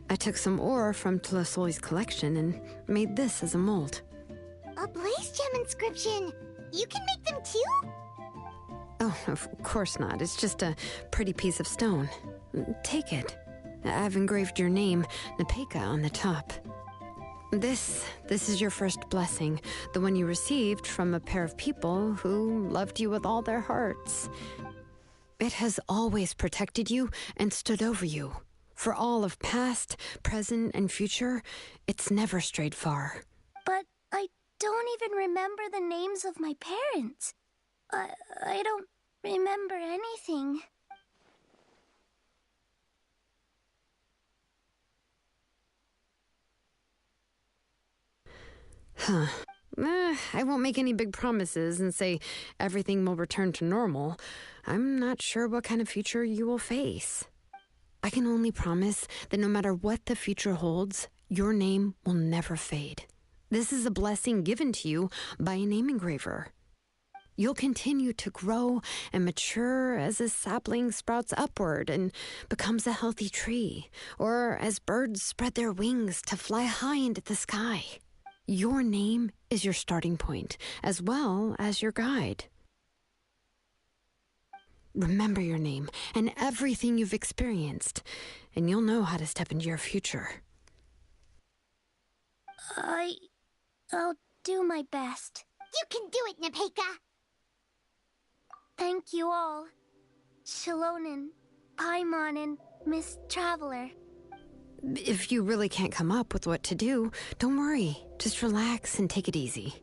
I took some ore from Tlasoli's collection and made this as a mold. A blaze gem inscription! You can make them too? Oh, of course not. It's just a pretty piece of stone. Take it. I've engraved your name, Nepeka, on the top. This is your first blessing, the one you received from a pair of people who loved you with all their hearts. It has always protected you and stood over you. For all of past, present, and future, it's never strayed far. But I don't even remember the names of my parents. I don't remember anything. Huh. I won't make any big promises and say everything will return to normal. I'm not sure what kind of future you will face. I can only promise that no matter what the future holds, your name will never fade. This is a blessing given to you by a name engraver. You'll continue to grow and mature as a sapling sprouts upward and becomes a healthy tree, or as birds spread their wings to fly high into the sky. Your name is your starting point, as well as your guide. Remember your name and everything you've experienced, and you'll know how to step into your future. I'll do my best. You can do it, Nepeka! Thank you all. Xilonen, Paimon, and Miss Traveler. If you really can't come up with what to do, don't worry. Just relax and take it easy.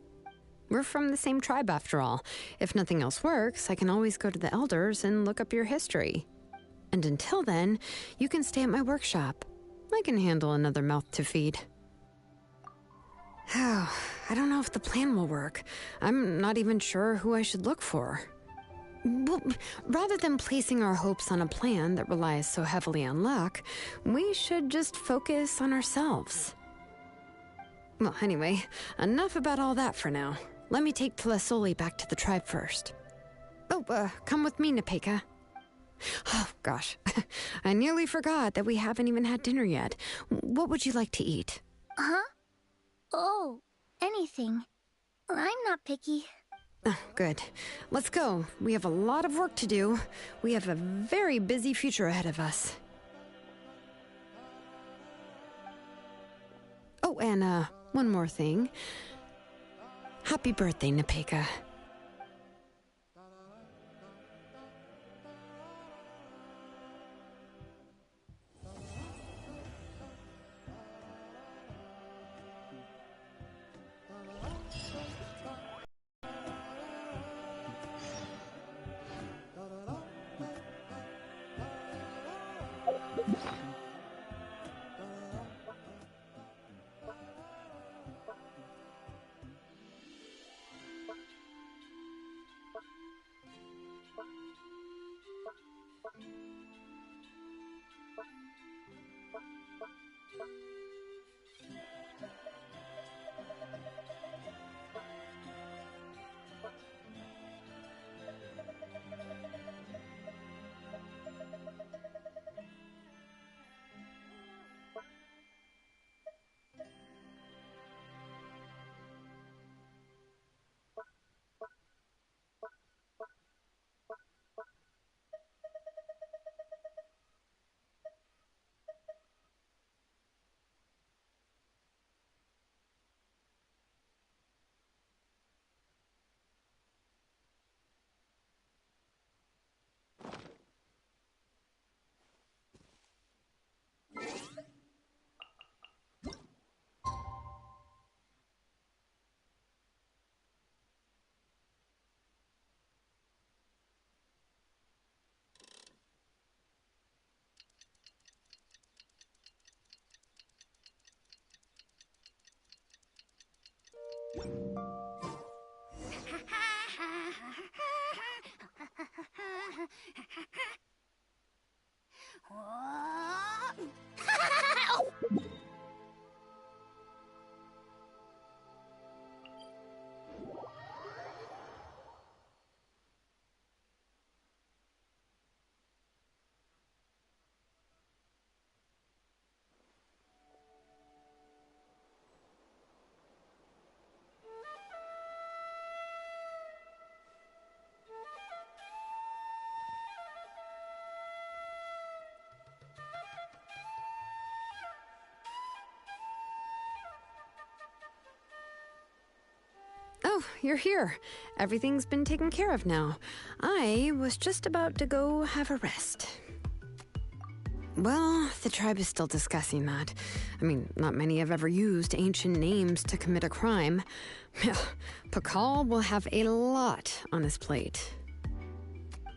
We're from the same tribe after all. If nothing else works, I can always go to the elders and look up your history. And until then, you can stay at my workshop. I can handle another mouth to feed. Oh, I don't know if the plan will work. I'm not even sure who I should look for. Well, rather than placing our hopes on a plan that relies so heavily on luck, we should just focus on ourselves. Well, anyway, enough about all that for now. Let me take Tlasoli back to the tribe first. Oh, come with me, Nepeka. Oh, gosh. I nearly forgot that we haven't even had dinner yet. What would you like to eat? Huh? Oh, anything. I'm not picky. Oh, good. Let's go. We have a lot of work to do. We have a very busy future ahead of us. Oh, and, one more thing. Happy birthday, Nepeka. Oh, you're here. Everything's been taken care of now. I was just about to go have a rest. Well, the tribe is still discussing that. I mean, not many have ever used ancient names to commit a crime. Pakal will have a lot on his plate.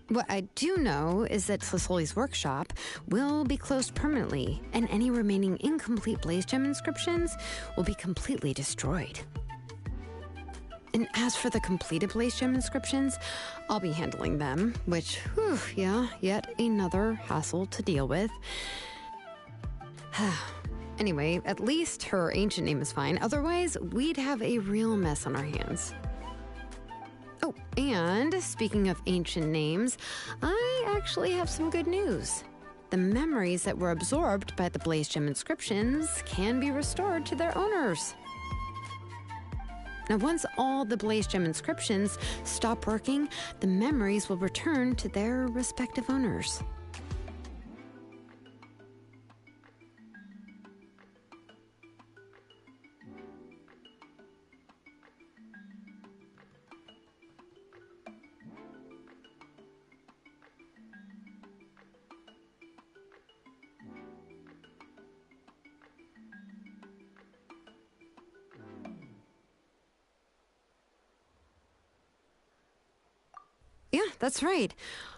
What I do know is that Tlasoli's workshop will be closed permanently, and any remaining incomplete Blaze Gem inscriptions will be completely destroyed. And as for the completed Blaze Gem inscriptions, I'll be handling them, which, whew, yeah, yet another hassle to deal with. Anyway, at least her ancient name is fine. Otherwise, we'd have a real mess on our hands. Oh, and speaking of ancient names, I actually have some good news. The memories that were absorbed by the Blaze Gem inscriptions can be restored to their owners. Now, once all the Blaze Gem inscriptions stop working, the memories will return to their respective owners. Yeah, that's right.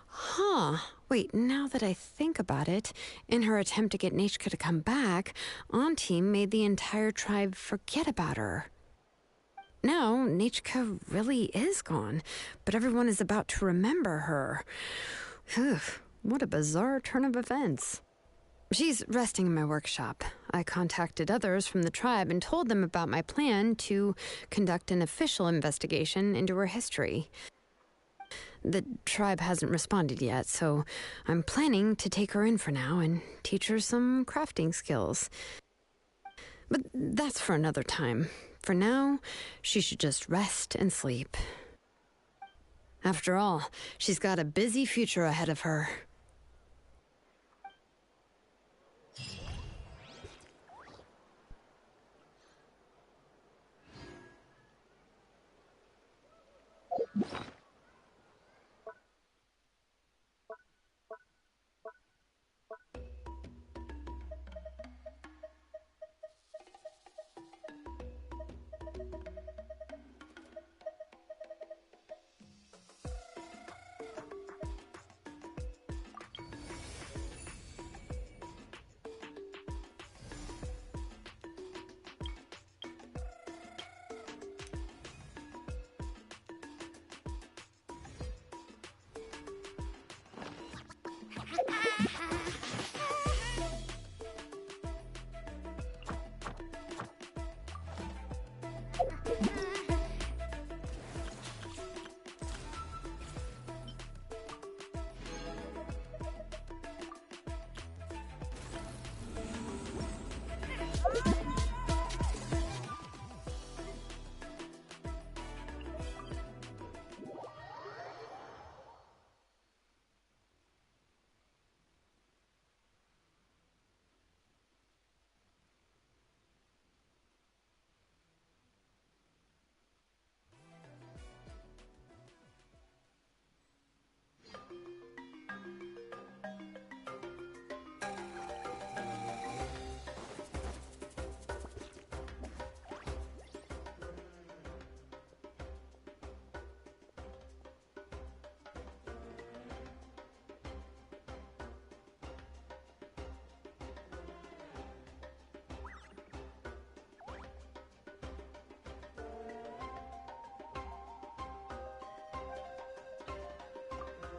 Huh. Wait, now that I think about it, in her attempt to get Nechka to come back, Auntie made the entire tribe forget about her. Now, Nechka really is gone, but everyone is about to remember her. Phew, what a bizarre turn of events. She's resting in my workshop. I contacted others from the tribe and told them about my plan to conduct an official investigation into her history. The tribe hasn't responded yet, so I'm planning to take her in for now and teach her some crafting skills. But that's for another time. For now, she should just rest and sleep. After all, she's got a busy future ahead of her.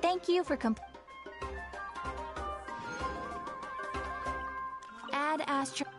Thank you for Add Astro.